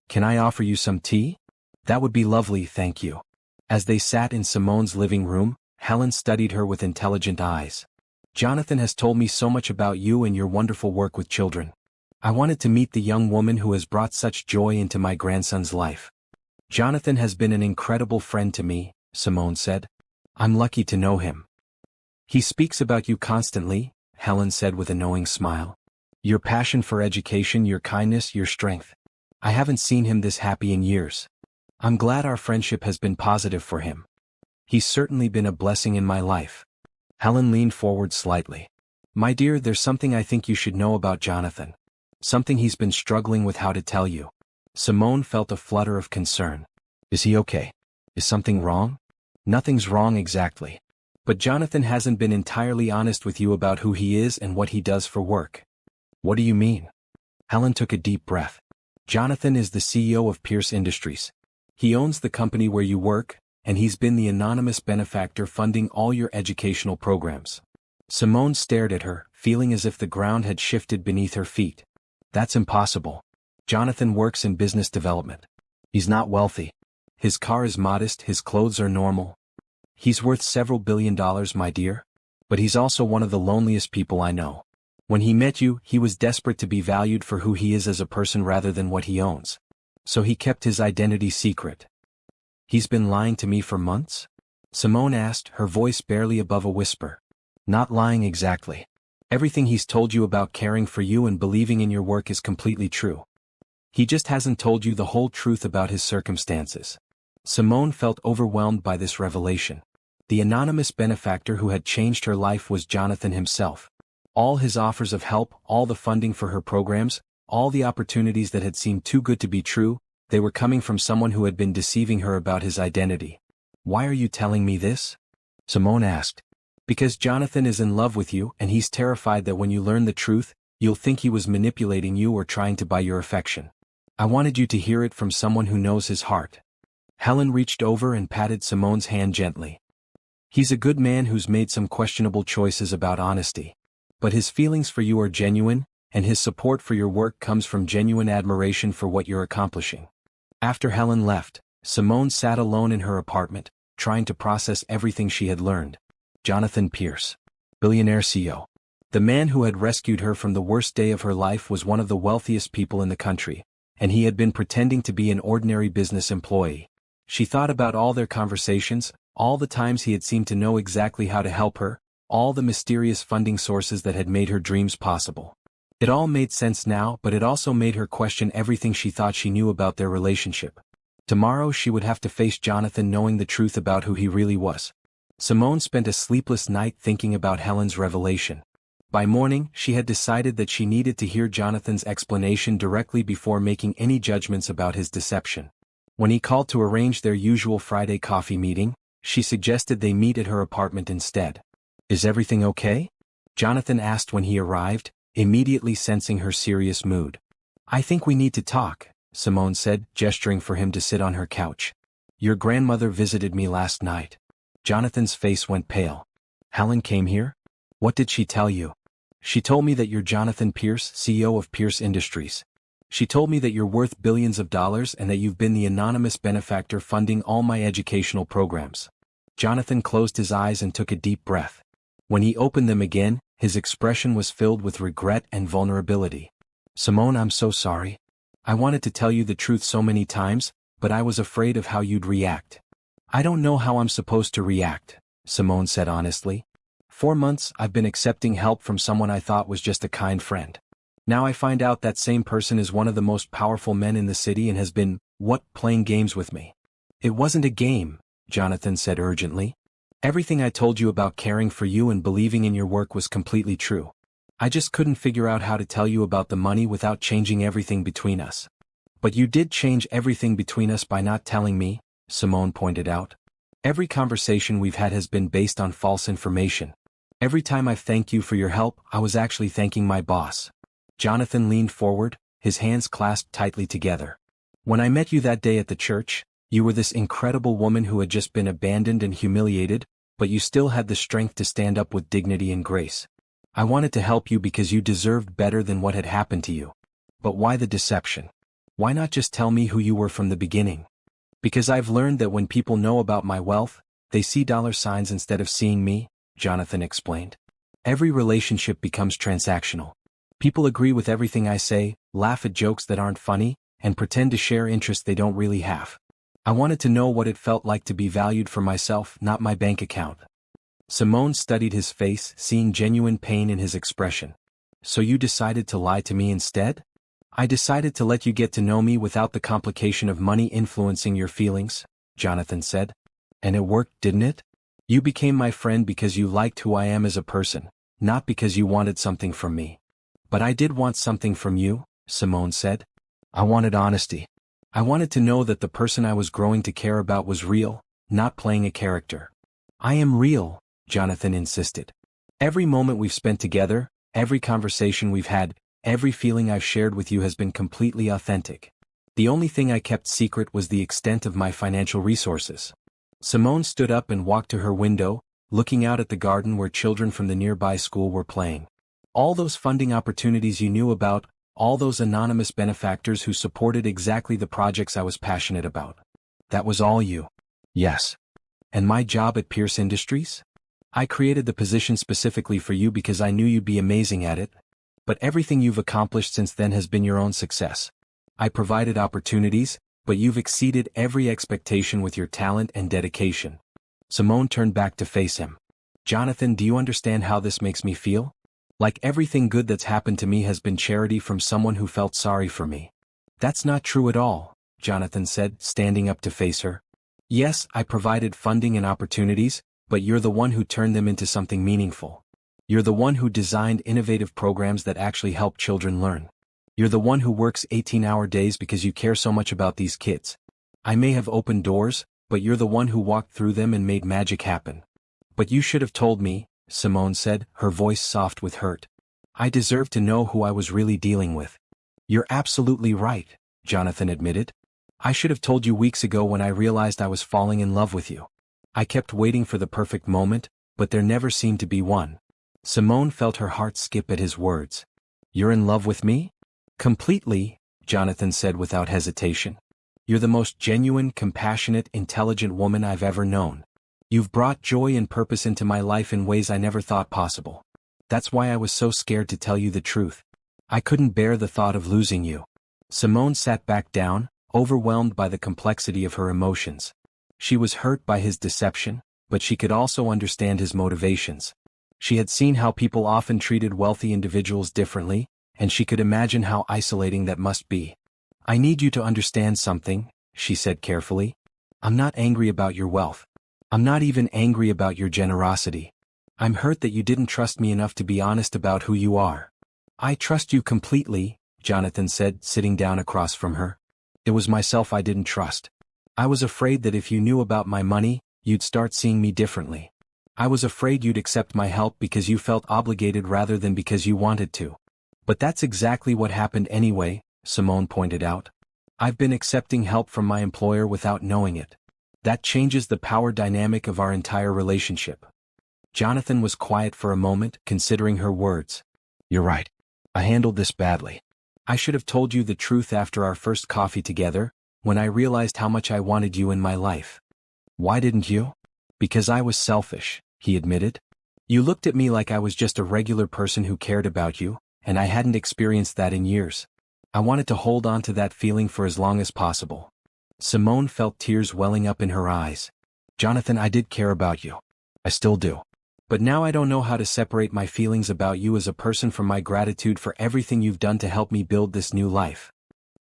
Speaker 1: Can I offer you some tea? That would be lovely, thank you. As they sat in Simone's living room, Helen studied her with intelligent eyes. Jonathan has told me so much about you and your wonderful work with children. I wanted to meet the young woman who has brought such joy into my grandson's life. Jonathan has been an incredible friend to me, Simone said. I'm lucky to know him. He speaks about you constantly, Helen said with a knowing smile. Your passion for education, your kindness, your strength. I haven't seen him this happy in years. I'm glad our friendship has been positive for him. He's certainly been a blessing in my life. Helen leaned forward slightly. My dear, there's something I think you should know about Jonathan. Something he's been struggling with how to tell you. Simone felt a flutter of concern. Is he okay? Is something wrong? Nothing's wrong exactly. But Jonathan hasn't been entirely honest with you about who he is and what he does for work. What do you mean? Helen took a deep breath. Jonathan is the CEO of Pierce Industries. He owns the company where you work, and he's been the anonymous benefactor funding all your educational programs. Simone stared at her, feeling as if the ground had shifted beneath her feet. That's impossible. Jonathan works in business development. He's not wealthy. His car is modest, his clothes are normal. He's worth several $1 billion, my dear. But he's also one of the loneliest people I know. When he met you, he was desperate to be valued for who he is as a person rather than what he owns. So he kept his identity secret. He's been lying to me for months? Simone asked, her voice barely above a whisper. Not lying exactly. Everything he's told you about caring for you and believing in your work is completely true. He just hasn't told you the whole truth about his circumstances. Simone felt overwhelmed by this revelation. The anonymous benefactor who had changed her life was Jonathan himself. All his offers of help, all the funding for her programs, all the opportunities that had seemed too good to be true, they were coming from someone who had been deceiving her about his identity. Why are you telling me this? Simone asked. Because Jonathan is in love with you and he's terrified that when you learn the truth, you'll think he was manipulating you or trying to buy your affection. I wanted you to hear it from someone who knows his heart. Helen reached over and patted Simone's hand gently. He's a good man who's made some questionable choices about honesty. But his feelings for you are genuine, and his support for your work comes from genuine admiration for what you're accomplishing. After Helen left, Simone sat alone in her apartment, trying to process everything she had learned. Jonathan Pierce, billionaire CEO. The man who had rescued her from the worst day of her life was one of the wealthiest people in the country, and he had been pretending to be an ordinary business employee. She thought about all their conversations, all the times he had seemed to know exactly how to help her, all the mysterious funding sources that had made her dreams possible. It all made sense now, but it also made her question everything she thought she knew about their relationship. Tomorrow she would have to face Jonathan knowing the truth about who he really was. Simone spent a sleepless night thinking about Helen's revelation. By morning, she had decided that she needed to hear Jonathan's explanation directly before making any judgments about his deception. When he called to arrange their usual Friday coffee meeting, she suggested they meet at her apartment instead. "Is everything okay?" Jonathan asked when he arrived, immediately sensing her serious mood. "I think we need to talk," Simone said, gesturing for him to sit on her couch. "Your grandmother visited me last night." Jonathan's face went pale. "Helen came here? What did she tell you?" "She told me that you're Jonathan Pierce, CEO of Pierce Industries. She told me that you're worth billions of dollars and that you've been the anonymous benefactor funding all my educational programs." Jonathan closed his eyes and took a deep breath. When he opened them again, his expression was filled with regret and vulnerability. "Simone, I'm so sorry. I wanted to tell you the truth so many times, but I was afraid of how you'd react." "I don't know how I'm supposed to react," Simone said honestly. "For months I've been accepting help from someone I thought was just a kind friend. Now I find out that same person is one of the most powerful men in the city and has been, playing games with me." "It wasn't a game," Jonathan said urgently. "Everything I told you about caring for you and believing in your work was completely true. I just couldn't figure out how to tell you about the money without changing everything between us." "But you did change everything between us by not telling me," Simone pointed out. "Every conversation we've had has been based on false information. Every time I've thanked you for your help, I was actually thanking my boss." Jonathan leaned forward, his hands clasped tightly together. "When I met you that day at the church, you were this incredible woman who had just been abandoned and humiliated, but you still had the strength to stand up with dignity and grace. I wanted to help you because you deserved better than what had happened to you. But why the deception? Why not just tell me who you were from the beginning?" "Because I've learned that when people know about my wealth, they see dollar signs instead of seeing me," Jonathan explained. "Every relationship becomes transactional. People agree with everything I say, laugh at jokes that aren't funny, and pretend to share interests they don't really have. I wanted to know what it felt like to be valued for myself, not my bank account." Simone studied his face, seeing genuine pain in his expression. "So you decided to lie to me instead?" "I decided to let you get to know me without the complication of money influencing your feelings," Jonathan said. "And it worked, didn't it? You became my friend because you liked who I am as a person, not because you wanted something from me." "But I did want something from you," Simone said. "I wanted honesty. I wanted to know that the person I was growing to care about was real, not playing a character." "I am real," Jonathan insisted. "Every moment we've spent together, every conversation we've had, every feeling I've shared with you has been completely authentic. The only thing I kept secret was the extent of my financial resources." Simone stood up and walked to her window, looking out at the garden where children from the nearby school were playing. "All those funding opportunities you knew about, all those anonymous benefactors who supported exactly the projects I was passionate about. That was all you." "Yes." "And my job at Pierce Industries? I created the position specifically for you because I knew you'd be amazing at it. But everything you've accomplished since then has been your own success. I provided opportunities, but you've exceeded every expectation with your talent and dedication." Simone turned back to face him. "Jonathan, do you understand how this makes me feel? Like everything good that's happened to me has been charity from someone who felt sorry for me." "That's not true at all," Jonathan said, standing up to face her. "Yes, I provided funding and opportunities, but you're the one who turned them into something meaningful. You're the one who designed innovative programs that actually help children learn. You're the one who works 18-hour days because you care so much about these kids. I may have opened doors, but you're the one who walked through them and made magic happen." "But you should have told me," Simone said, her voice soft with hurt. "I deserve to know who I was really dealing with." "You're absolutely right," Jonathan admitted. "I should have told you weeks ago when I realized I was falling in love with you. I kept waiting for the perfect moment, but there never seemed to be one." Simone felt her heart skip at his words. "You're in love with me?" "Completely," Jonathan said without hesitation. "You're the most genuine, compassionate, intelligent woman I've ever known. You've brought joy and purpose into my life in ways I never thought possible. That's why I was so scared to tell you the truth. I couldn't bear the thought of losing you." Simone sat back down, overwhelmed by the complexity of her emotions. She was hurt by his deception, but she could also understand his motivations. She had seen how people often treated wealthy individuals differently, and she could imagine how isolating that must be. "I need you to understand something," she said carefully. "I'm not angry about your wealth. I'm not even angry about your generosity. I'm hurt that you didn't trust me enough to be honest about who you are. I trust you completely, Jonathan said, sitting down across from her. It was myself I didn't trust. I was afraid that if you knew about my money, you'd start seeing me differently. I was afraid you'd accept my help because you felt obligated rather than because you wanted to. But that's exactly what happened anyway, Simone pointed out. I've been accepting help from my employer without knowing it. That changes the power dynamic of our entire relationship. Jonathan was quiet for a moment, considering her words. You're right. I handled this badly. I should have told you the truth after our first coffee together, when I realized how much I wanted you in my life. Why didn't you? Because I was selfish, he admitted. You looked at me like I was just a regular person who cared about you, and I hadn't experienced that in years. I wanted to hold on to that feeling for as long as possible. Simone felt tears welling up in her eyes. Jonathan, I did care about you. I still do. But now I don't know how to separate my feelings about you as a person from my gratitude for everything you've done to help me build this new life.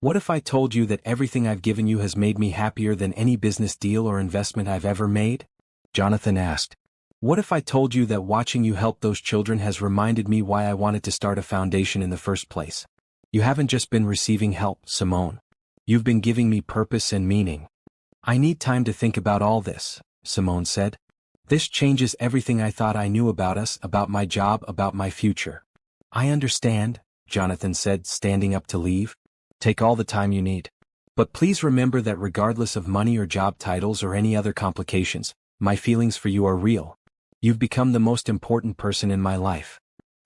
Speaker 1: What if I told you that everything I've given you has made me happier than any business deal or investment I've ever made? Jonathan asked. What if I told you that watching you help those children has reminded me why I wanted to start a foundation in the first place? You haven't just been receiving help, Simone. You've been giving me purpose and meaning. I need time to think about all this, Simone said. This changes everything I thought I knew about us, about my job, about my future. I understand, Jonathan said, standing up to leave. Take all the time you need. But please remember that regardless of money or job titles or any other complications, my feelings for you are real. You've become the most important person in my life.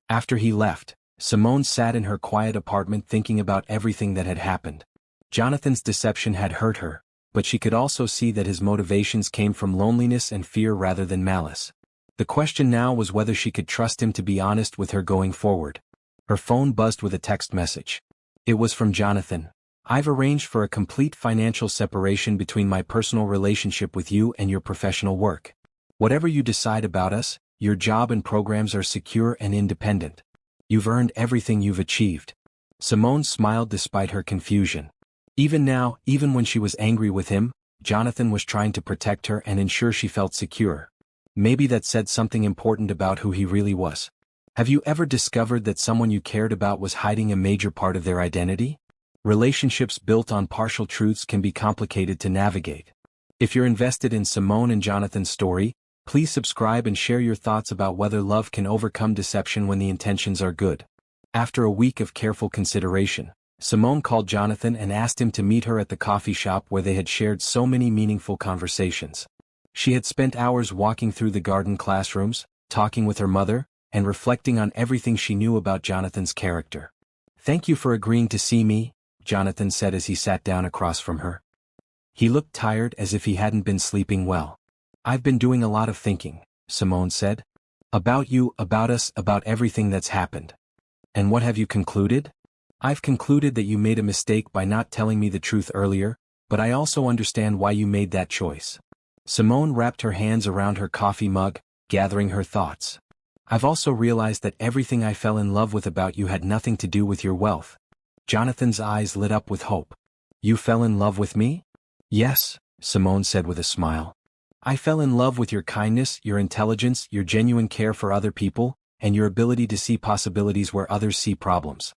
Speaker 1: After he left, Simone sat in her quiet apartment thinking about everything that had happened. Jonathan's deception had hurt her, but she could also see that his motivations came from loneliness and fear rather than malice. The question now was whether she could trust him to be honest with her going forward. Her phone buzzed with a text message. It was from Jonathan. I've arranged for a complete financial separation between my personal relationship with you and your professional work. Whatever you decide about us, your job and programs are secure and independent. You've earned everything you've achieved. Simone smiled despite her confusion. Even now, even when she was angry with him, Jonathan was trying to protect her and ensure she felt secure. Maybe that said something important about who he really was. Have you ever discovered that someone you cared about was hiding a major part of their identity? Relationships built on partial truths can be complicated to navigate. If you're invested in Simone and Jonathan's story, please subscribe and share your thoughts about whether love can overcome deception when the intentions are good. After a week of careful consideration, Simone called Jonathan and asked him to meet her at the coffee shop where they had shared so many meaningful conversations. She had spent hours walking through the garden classrooms, talking with her mother, and reflecting on everything she knew about Jonathan's character. Thank you for agreeing to see me, Jonathan said as he sat down across from her. He looked tired, as if he hadn't been sleeping well. I've been doing a lot of thinking, Simone said. About you, about us, about everything that's happened. And what have you concluded? I've concluded that you made a mistake by not telling me the truth earlier, but I also understand why you made that choice. Simone wrapped her hands around her coffee mug, gathering her thoughts. I've also realized that everything I fell in love with about you had nothing to do with your wealth. Jonathan's eyes lit up with hope. You fell in love with me? Yes, Simone said with a smile. I fell in love with your kindness, your intelligence, your genuine care for other people, and your ability to see possibilities where others see problems.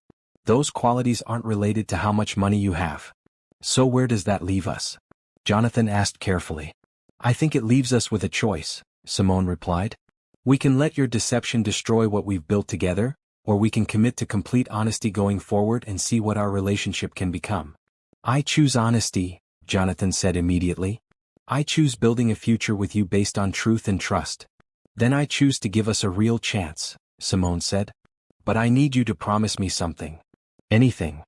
Speaker 1: Those qualities aren't related to how much money you have. So where does that leave us? Jonathan asked carefully. I think it leaves us with a choice, Simone replied. We can let your deception destroy what we've built together, or we can commit to complete honesty going forward and see what our relationship can become. I choose honesty, Jonathan said immediately. I choose building a future with you based on truth and trust. Then I choose to give us a real chance, Simone said. But I need you to promise me something. Anything.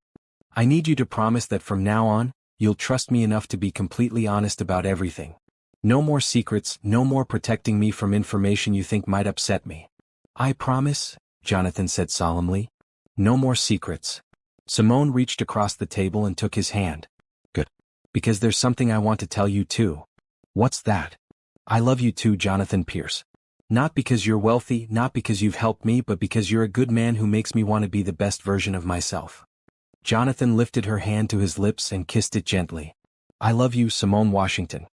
Speaker 1: I need you to promise that from now on, you'll trust me enough to be completely honest about everything. No more secrets, no more protecting me from information you think might upset me. I promise, Jonathan said solemnly. No more secrets. Simone reached across the table and took his hand. Good. Because there's something I want to tell you too. What's that? I love you too, Jonathan Pierce. Not because you're wealthy, not because you've helped me, but because you're a good man who makes me want to be the best version of myself. Jonathan lifted her hand to his lips and kissed it gently. I love you, Simone Washington.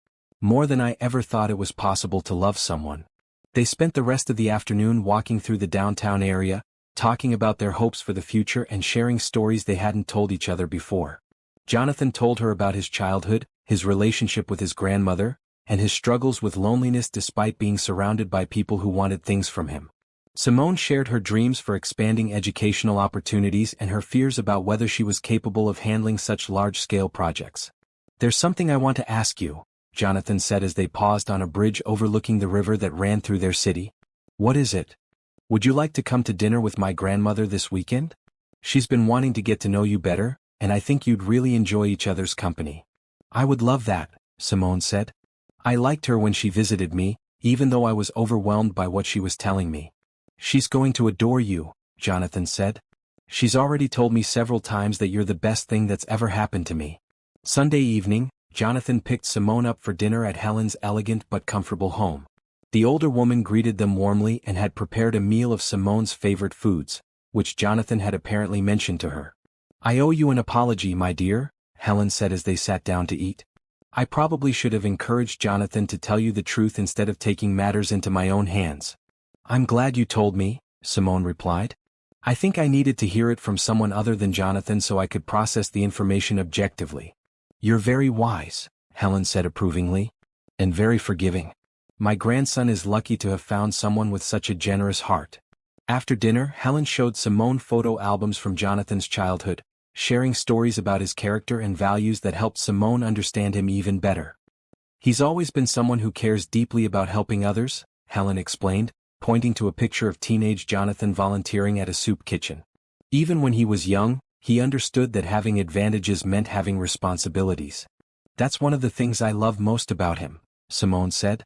Speaker 1: More than I ever thought it was possible to love someone. They spent the rest of the afternoon walking through the downtown area, talking about their hopes for the future and sharing stories they hadn't told each other before. Jonathan told her about his childhood, his relationship with his grandmother, and his struggles with loneliness despite being surrounded by people who wanted things from him. Simone shared her dreams for expanding educational opportunities and her fears about whether she was capable of handling such large-scale projects. "There's something I want to ask you," Jonathan said as they paused on a bridge overlooking the river that ran through their city. "What is it? Would you like to come to dinner with my grandmother this weekend? She's been wanting to get to know you better, and I think you'd really enjoy each other's company." "I would love that," Simone said. "I liked her when she visited me, even though I was overwhelmed by what she was telling me." "She's going to adore you," Jonathan said. "She's already told me several times that you're the best thing that's ever happened to me." Sunday evening, Jonathan picked Simone up for dinner at Helen's elegant but comfortable home. The older woman greeted them warmly and had prepared a meal of Simone's favorite foods, which Jonathan had apparently mentioned to her. "I owe you an apology, my dear," Helen said as they sat down to eat. "I probably should have encouraged Jonathan to tell you the truth instead of taking matters into my own hands." "I'm glad you told me," Simone replied. "I think I needed to hear it from someone other than Jonathan so I could process the information objectively." "You're very wise," Helen said approvingly. "And very forgiving. My grandson is lucky to have found someone with such a generous heart." After dinner, Helen showed Simone photo albums from Jonathan's childhood, sharing stories about his character and values that helped Simone understand him even better. "He's always been someone who cares deeply about helping others," Helen explained, pointing to a picture of teenage Jonathan volunteering at a soup kitchen. "Even when he was young, he understood that having advantages meant having responsibilities. That's one of the things I love most about him," Simone said.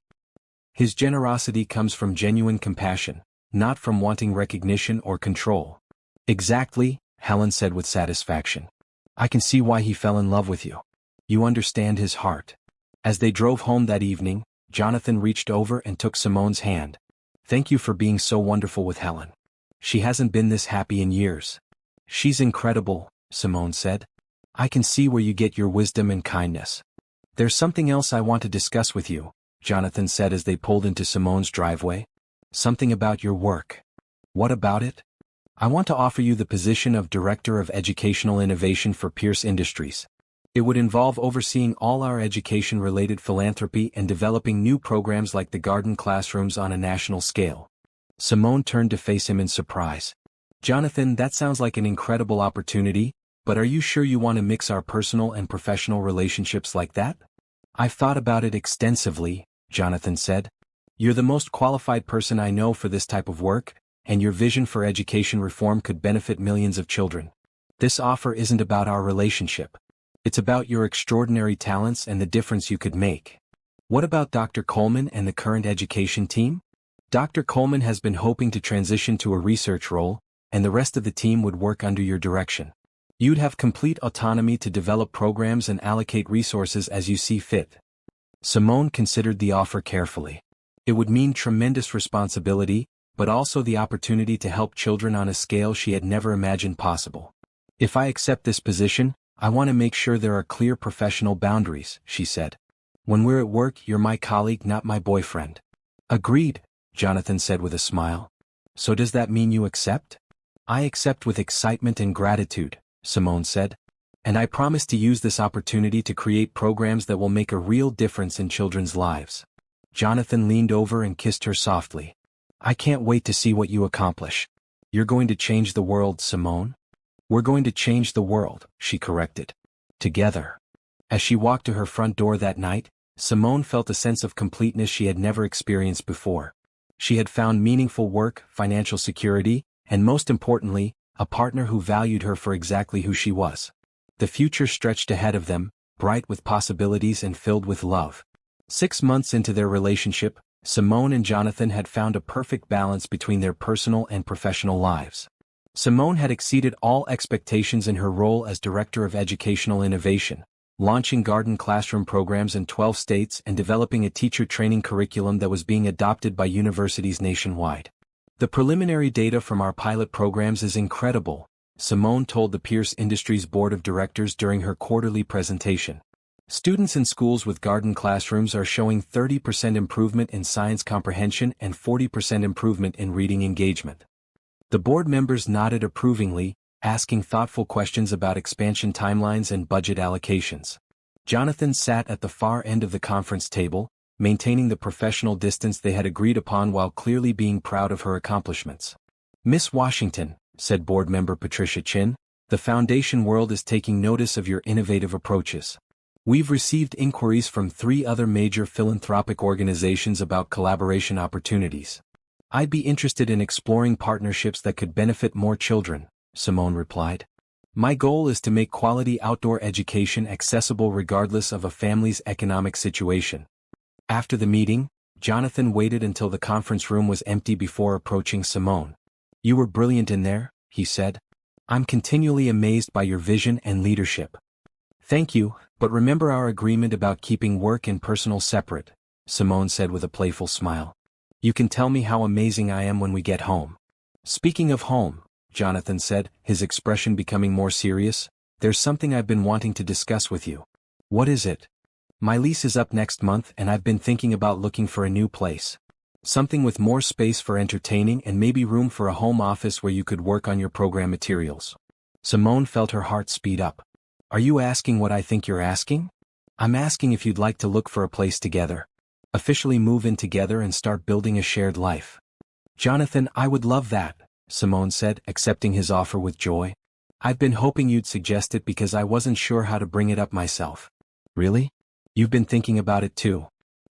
Speaker 1: "His generosity comes from genuine compassion, not from wanting recognition or control." "Exactly," Helen said with satisfaction. "I can see why he fell in love with you. You understand his heart." As they drove home that evening, Jonathan reached over and took Simone's hand. "Thank you for being so wonderful with Helen. She hasn't been this happy in years." "She's incredible," Simone said. "I can see where you get your wisdom and kindness." "There's something else I want to discuss with you," Jonathan said as they pulled into Simone's driveway. "Something about your work." "What about it?" "I want to offer you the position of Director of Educational Innovation for Pierce Industries. It would involve overseeing all our education-related philanthropy and developing new programs like the garden classrooms on a national scale." Simone turned to face him in surprise. "Jonathan, that sounds like an incredible opportunity, but are you sure you want to mix our personal and professional relationships like that?" "I've thought about it extensively," Jonathan said. "You're the most qualified person I know for this type of work, and your vision for education reform could benefit millions of children. This offer isn't about our relationship. It's about your extraordinary talents and the difference you could make." "What about Dr. Coleman and the current education team?" "Dr. Coleman has been hoping to transition to a research role, and the rest of the team would work under your direction. You'd have complete autonomy to develop programs and allocate resources as you see fit." Simone considered the offer carefully. It would mean tremendous responsibility, but also the opportunity to help children on a scale she had never imagined possible. "If I accept this position, I want to make sure there are clear professional boundaries," she said. "When we're at work, you're my colleague, not my boyfriend." "Agreed," Jonathan said with a smile. "So does that mean you accept?" "I accept with excitement and gratitude," Simone said. "And I promise to use this opportunity to create programs that will make a real difference in children's lives." Jonathan leaned over and kissed her softly. "I can't wait to see what you accomplish." "You're going to change the world, Simone." "We're going to change the world," she corrected. "Together." As she walked to her front door that night, Simone felt a sense of completeness she had never experienced before. She had found meaningful work, financial security, and most importantly, a partner who valued her for exactly who she was. The future stretched ahead of them, bright with possibilities and filled with love. 6 months into their relationship, Simone and Jonathan had found a perfect balance between their personal and professional lives. Simone had exceeded all expectations in her role as Director of Educational Innovation, launching garden classroom programs in 12 states and developing a teacher training curriculum that was being adopted by universities nationwide. "The preliminary data from our pilot programs is incredible," Simone told the Pierce Industries Board of Directors during her quarterly presentation. Students in schools with garden classrooms are showing 30% improvement in science comprehension and 40% improvement in reading engagement. The board members nodded approvingly, asking thoughtful questions about expansion timelines and budget allocations. Jonathan sat at the far end of the conference table, maintaining the professional distance they had agreed upon while clearly being proud of her accomplishments. "Miss Washington," said board member Patricia Chin, "the foundation world is taking notice of your innovative approaches. We've received inquiries from 3 other major philanthropic organizations about collaboration opportunities. I'd be interested in exploring partnerships that could benefit more children," Simone replied. "My goal is to make quality outdoor education accessible regardless of a family's economic situation." After the meeting, Jonathan waited until the conference room was empty before approaching Simone. "You were brilliant in there," he said. "I'm continually amazed by your vision and leadership." "Thank you, but remember our agreement about keeping work and personal separate," Simone said with a playful smile. "You can tell me how amazing I am when we get home." "Speaking of home," Jonathan said, his expression becoming more serious, "there's something I've been wanting to discuss with you." "What is it?" "My lease is up next month and I've been thinking about looking for a new place. Something with more space for entertaining and maybe room for a home office where you could work on your program materials." Simone felt her heart speed up. "Are you asking what I think you're asking?" "I'm asking if you'd like to look for a place together. Officially move in together and start building a shared life." "Jonathan, I would love that," Simone said, accepting his offer with joy. "I've been hoping you'd suggest it because I wasn't sure how to bring it up myself." "Really? You've been thinking about it too?"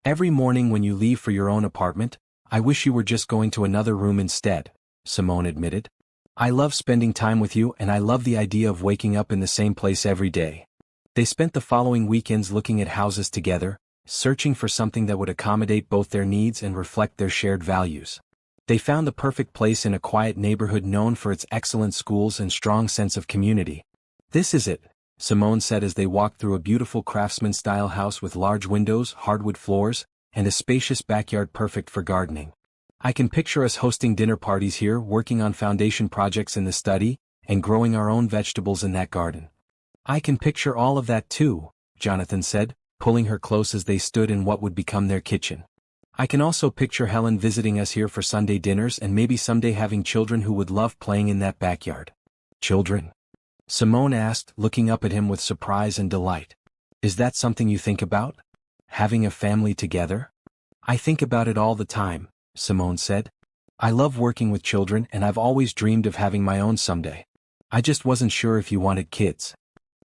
Speaker 1: "Every morning when you leave for your own apartment, I wish you were just going to another room instead," Simone admitted. "I love spending time with you and I love the idea of waking up in the same place every day." They spent the following weekends looking at houses together, searching for something that would accommodate both their needs and reflect their shared values. They found the perfect place in a quiet neighborhood known for its excellent schools and strong sense of community. "This is it," Simone said as they walked through a beautiful craftsman-style house with large windows, hardwood floors, and a spacious backyard perfect for gardening. "I can picture us hosting dinner parties here, working on foundation projects in the study, and growing our own vegetables in that garden." "I can picture all of that too," Jonathan said, pulling her close as they stood in what would become their kitchen. "I can also picture Helen visiting us here for Sunday dinners and maybe someday having children who would love playing in that backyard." "Children?" Simone asked, looking up at him with surprise and delight. "Is that something you think about? Having a family together?" "I think about it all the time," Simone said. "I love working with children and I've always dreamed of having my own someday. I just wasn't sure if you wanted kids."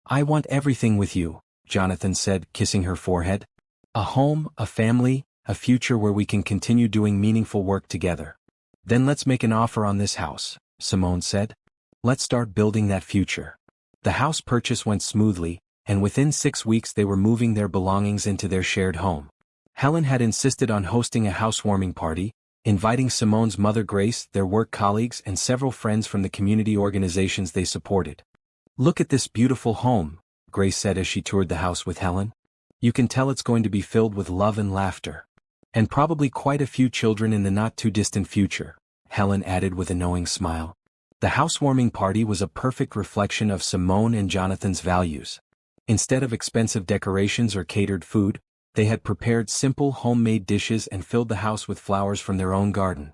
Speaker 1: "I want everything with you," Jonathan said, kissing her forehead. "A home, a family, a future where we can continue doing meaningful work together." "Then let's make an offer on this house," Simone said. "Let's start building that future." The house purchase went smoothly, and within 6 weeks they were moving their belongings into their shared home. Helen had insisted on hosting a housewarming party, inviting Simone's mother Grace, their work colleagues and several friends from the community organizations they supported. "Look at this beautiful home," Grace said as she toured the house with Helen. "You can tell it's going to be filled with love and laughter. And probably quite a few children in the not-too-distant future," Helen added with a knowing smile. The housewarming party was a perfect reflection of Simone and Jonathan's values. Instead of expensive decorations or catered food, they had prepared simple homemade dishes and filled the house with flowers from their own garden.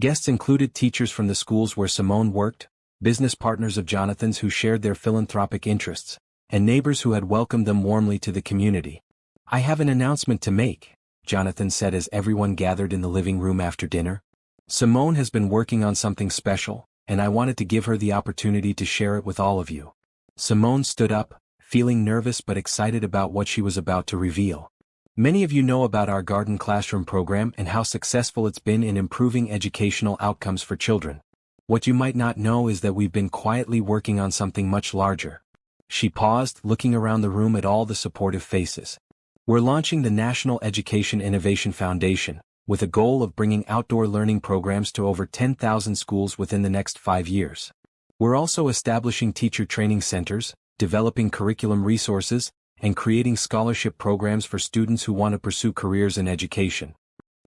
Speaker 1: Guests included teachers from the schools where Simone worked, business partners of Jonathan's who shared their philanthropic interests, and neighbors who had welcomed them warmly to the community. "I have an announcement to make," Jonathan said as everyone gathered in the living room after dinner. "Simone has been working on something special, and I wanted to give her the opportunity to share it with all of you." Simone stood up, feeling nervous but excited about what she was about to reveal. "Many of you know about our garden classroom program and how successful it's been in improving educational outcomes for children. What you might not know is that we've been quietly working on something much larger." She paused, looking around the room at all the supportive faces. "We're launching the National Education Innovation Foundation, with a goal of bringing outdoor learning programs to over 10,000 schools within the next 5 years. We're also establishing teacher training centers, developing curriculum resources, and creating scholarship programs for students who want to pursue careers in education."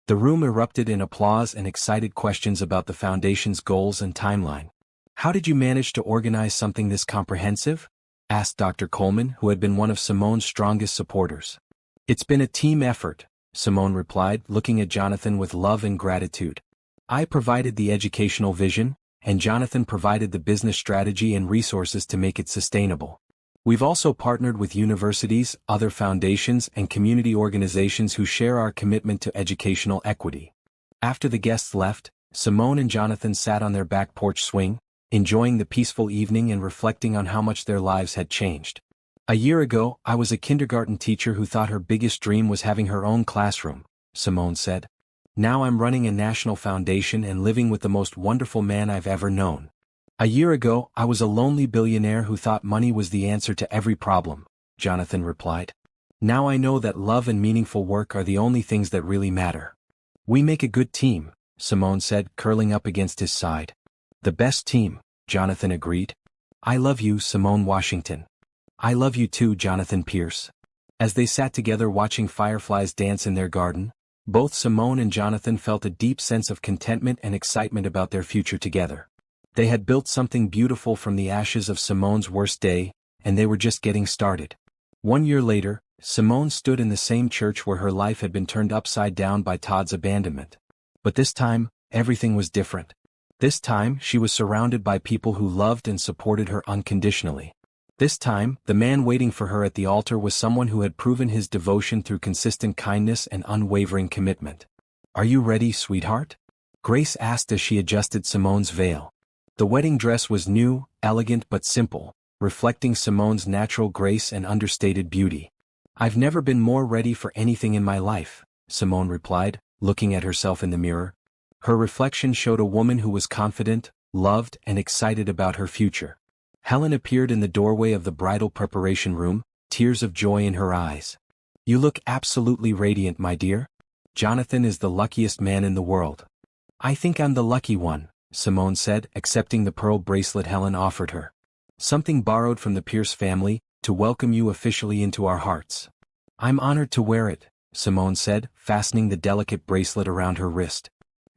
Speaker 1: The room erupted in applause and excited questions about the foundation's goals and timeline. "How did you manage to organize something this comprehensive?" asked Dr. Coleman, who had been one of Simone's strongest supporters. It's been a team effort, Simone replied, looking at Jonathan with love and gratitude. I provided the educational vision, and Jonathan provided the business strategy and resources to make it sustainable. We've also partnered with universities, other foundations, and community organizations who share our commitment to educational equity. After the guests left, Simone and Jonathan sat on their back porch swing, enjoying the peaceful evening and reflecting on how much their lives had changed. A year ago, I was a kindergarten teacher who thought her biggest dream was having her own classroom, Simone said. Now I'm running a national foundation and living with the most wonderful man I've ever known. A year ago, I was a lonely billionaire who thought money was the answer to every problem, Jonathan replied. Now I know that love and meaningful work are the only things that really matter. We make a good team, Simone said, curling up against his side. The best team, Jonathan agreed. I love you, Simone Washington. I love you too, Jonathan Pierce. As they sat together watching fireflies dance in their garden, both Simone and Jonathan felt a deep sense of contentment and excitement about their future together. They had built something beautiful from the ashes of Simone's worst day, and they were just getting started. 1 year later, Simone stood in the same church where her life had been turned upside down by Todd's abandonment. But this time, everything was different. This time, she was surrounded by people who loved and supported her unconditionally. This time, the man waiting for her at the altar was someone who had proven his devotion through consistent kindness and unwavering commitment. Are you ready, sweetheart? Grace asked as she adjusted Simone's veil. The wedding dress was new, elegant but simple, reflecting Simone's natural grace and understated beauty. I've never been more ready for anything in my life, Simone replied, looking at herself in the mirror. Her reflection showed a woman who was confident, loved, and excited about her future. Helen appeared in the doorway of the bridal preparation room, tears of joy in her eyes. You look absolutely radiant, my dear. Jonathan is the luckiest man in the world. I think I'm the lucky one, Simone said, accepting the pearl bracelet Helen offered her. Something borrowed from the Pierce family, to welcome you officially into our hearts. I'm honored to wear it, Simone said, fastening the delicate bracelet around her wrist.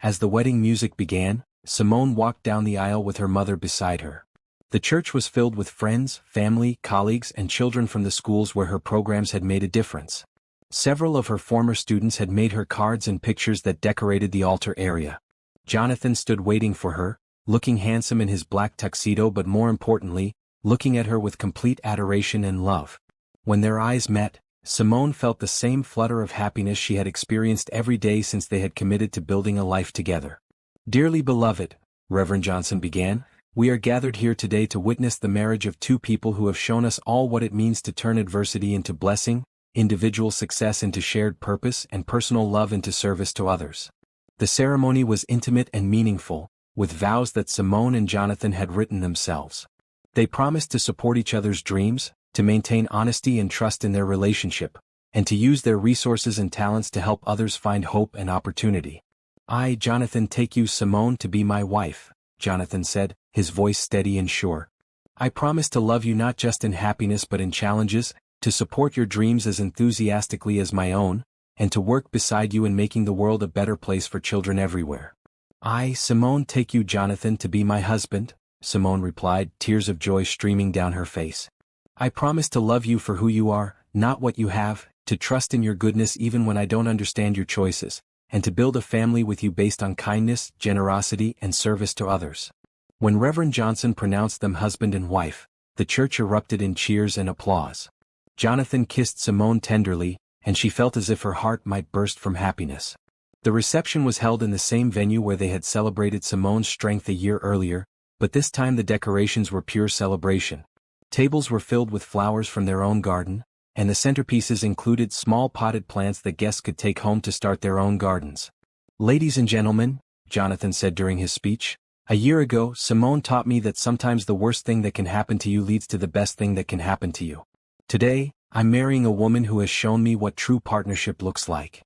Speaker 1: As the wedding music began, Simone walked down the aisle with her mother beside her. The church was filled with friends, family, colleagues, and children from the schools where her programs had made a difference. Several of her former students had made her cards and pictures that decorated the altar area. Jonathan stood waiting for her, looking handsome in his black tuxedo but more importantly, looking at her with complete adoration and love. When their eyes met, Simone felt the same flutter of happiness she had experienced every day since they had committed to building a life together. Dearly beloved, Reverend Johnson began, we are gathered here today to witness the marriage of two people who have shown us all what it means to turn adversity into blessing, individual success into shared purpose, and personal love into service to others. The ceremony was intimate and meaningful, with vows that Simone and Jonathan had written themselves. They promised to support each other's dreams, to maintain honesty and trust in their relationship, and to use their resources and talents to help others find hope and opportunity. I, Jonathan, take you, Simone, to be my wife, Jonathan said, his voice steady and sure. I promise to love you not just in happiness but in challenges, to support your dreams as enthusiastically as my own, and to work beside you in making the world a better place for children everywhere. I, Simone, take you, Jonathan, to be my husband, Simone replied, tears of joy streaming down her face. I promise to love you for who you are, not what you have, to trust in your goodness even when I don't understand your choices, and to build a family with you based on kindness, generosity, and service to others. When Reverend Johnson pronounced them husband and wife, the church erupted in cheers and applause. Jonathan kissed Simone tenderly, and she felt as if her heart might burst from happiness. The reception was held in the same venue where they had celebrated Simone's strength a year earlier, but this time the decorations were pure celebration. Tables were filled with flowers from their own garden, and the centerpieces included small potted plants that guests could take home to start their own gardens. Ladies and gentlemen, Jonathan said during his speech, a year ago Simone taught me that sometimes the worst thing that can happen to you leads to the best thing that can happen to you. Today, I'm marrying a woman who has shown me what true partnership looks like.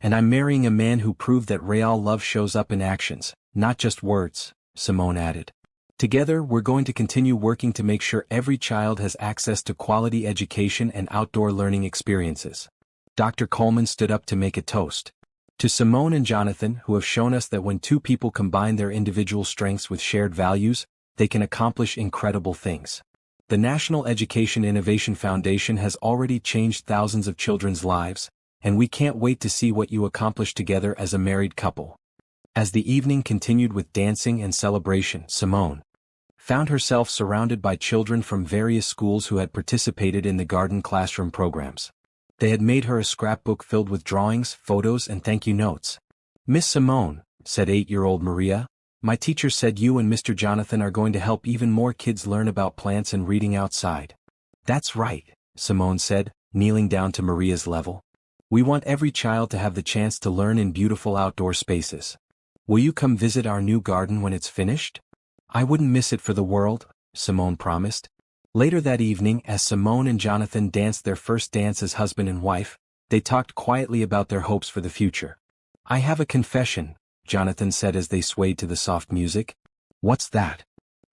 Speaker 1: And I'm marrying a man who proved that real love shows up in actions, not just words, Simone added. Together, we're going to continue working to make sure every child has access to quality education and outdoor learning experiences. Dr. Coleman stood up to make a toast. To Simone and Jonathan, who have shown us that when two people combine their individual strengths with shared values, they can accomplish incredible things. The National Education Innovation Foundation has already changed thousands of children's lives, and we can't wait to see what you accomplish together as a married couple. As the evening continued with dancing and celebration, Simone found herself surrounded by children from various schools who had participated in the garden classroom programs. They had made her a scrapbook filled with drawings, photos, and thank you notes. "Miss Simone," said 8-year-old Maria, "my teacher said you and Mr. Jonathan are going to help even more kids learn about plants and reading outside." "That's right," Simone said, kneeling down to Maria's level. "We want every child to have the chance to learn in beautiful outdoor spaces. Will you come visit our new garden when it's finished?" "I wouldn't miss it for the world," Simone promised. Later that evening, as Simone and Jonathan danced their first dance as husband and wife, they talked quietly about their hopes for the future. "I have a confession," Jonathan said as they swayed to the soft music. "What's that?"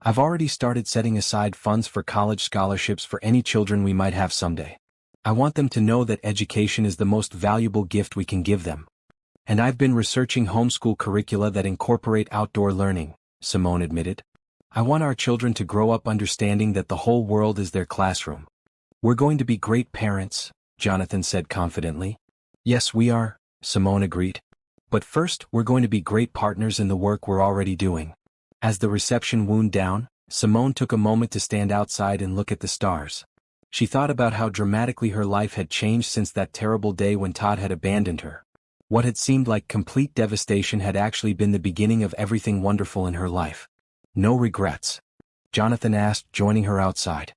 Speaker 1: "I've already started setting aside funds for college scholarships for any children we might have someday. I want them to know that education is the most valuable gift we can give them. And I've been researching homeschool curricula that incorporate outdoor learning," Simone admitted. "I want our children to grow up understanding that the whole world is their classroom." "We're going to be great parents," Jonathan said confidently. "Yes, we are," Simone agreed. "But first, we're going to be great partners in the work we're already doing." As the reception wound down, Simone took a moment to stand outside and look at the stars. She thought about how dramatically her life had changed since that terrible day when Todd had abandoned her. What had seemed like complete devastation had actually been the beginning of everything wonderful in her life. "No regrets?" Jonathan asked, joining her outside.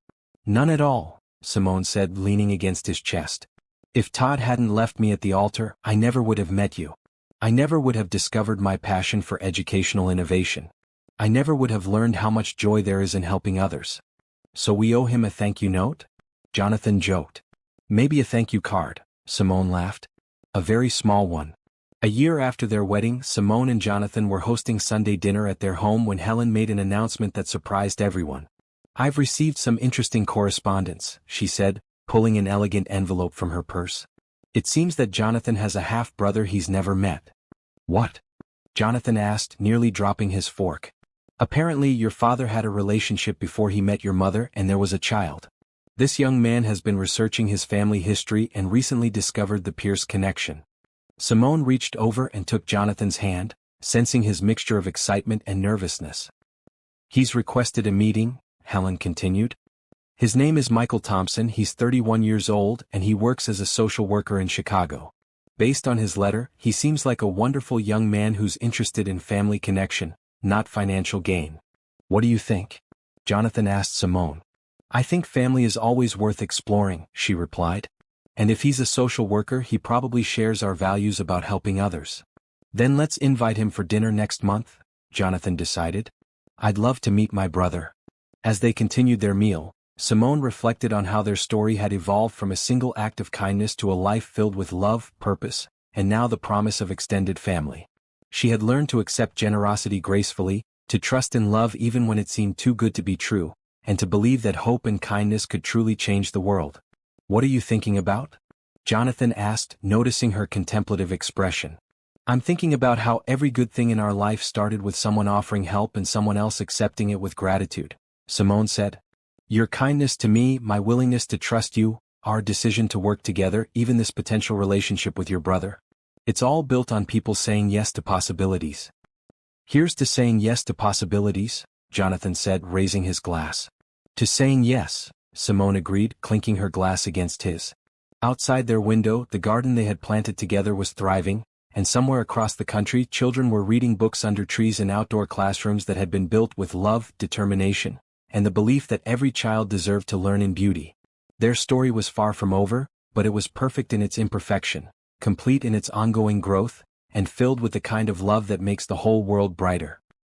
Speaker 1: "None at all," Simone said, leaning against his chest. "If Todd hadn't left me at the altar, I never would have met you. I never would have discovered my passion for educational innovation. I never would have learned how much joy there is in helping others." "So we owe him a thank you note?" Jonathan joked. "Maybe a thank you card," Simone laughed. "A very small one." A year after their wedding, Simone and Jonathan were hosting Sunday dinner at their home when Helen made an announcement that surprised everyone. "I've received some interesting correspondence," she said, pulling an elegant envelope from her purse. "It seems that Jonathan has a half-brother he's never met." "What?" Jonathan asked, nearly dropping his fork. "Apparently your father had a relationship before he met your mother and there was a child. This young man has been researching his family history and recently discovered the Pierce connection." Simone reached over and took Jonathan's hand, sensing his mixture of excitement and nervousness. "He's requested a meeting," Helen continued. "His name is Michael Thompson, he's 31 years old and he works as a social worker in Chicago. Based on his letter, he seems like a wonderful young man who's interested in family connection, not financial gain. What do you think?" Jonathan asked Simone. "I think family is always worth exploring," she replied. "And if he's a social worker, he probably shares our values about helping others. Then let's invite him for dinner next month," Jonathan decided. "I'd love to meet my brother." As they continued their meal, Simone reflected on how their story had evolved from a single act of kindness to a life filled with love, purpose, and now the promise of extended family. She had learned to accept generosity gracefully, to trust in love even when it seemed too good to be true, and to believe that hope and kindness could truly change the world. "What are you thinking about?" Jonathan asked, noticing her contemplative expression. "I'm thinking about how every good thing in our life started with someone offering help and someone else accepting it with gratitude," Simone said. "Your kindness to me, my willingness to trust you, our decision to work together, even this potential relationship with your brother. It's all built on people saying yes to possibilities." "Here's to saying yes to possibilities," Jonathan said, raising his glass. "To saying yes," Simone agreed, clinking her glass against his. Outside their window, the garden they had planted together was thriving, and somewhere across the country children were reading books under trees in outdoor classrooms that had been built with love, determination, and the belief that every child deserved to learn in beauty. Their story was far from over, but it was perfect in its imperfection, complete in its ongoing growth, and filled with the kind of love that makes the whole world brighter.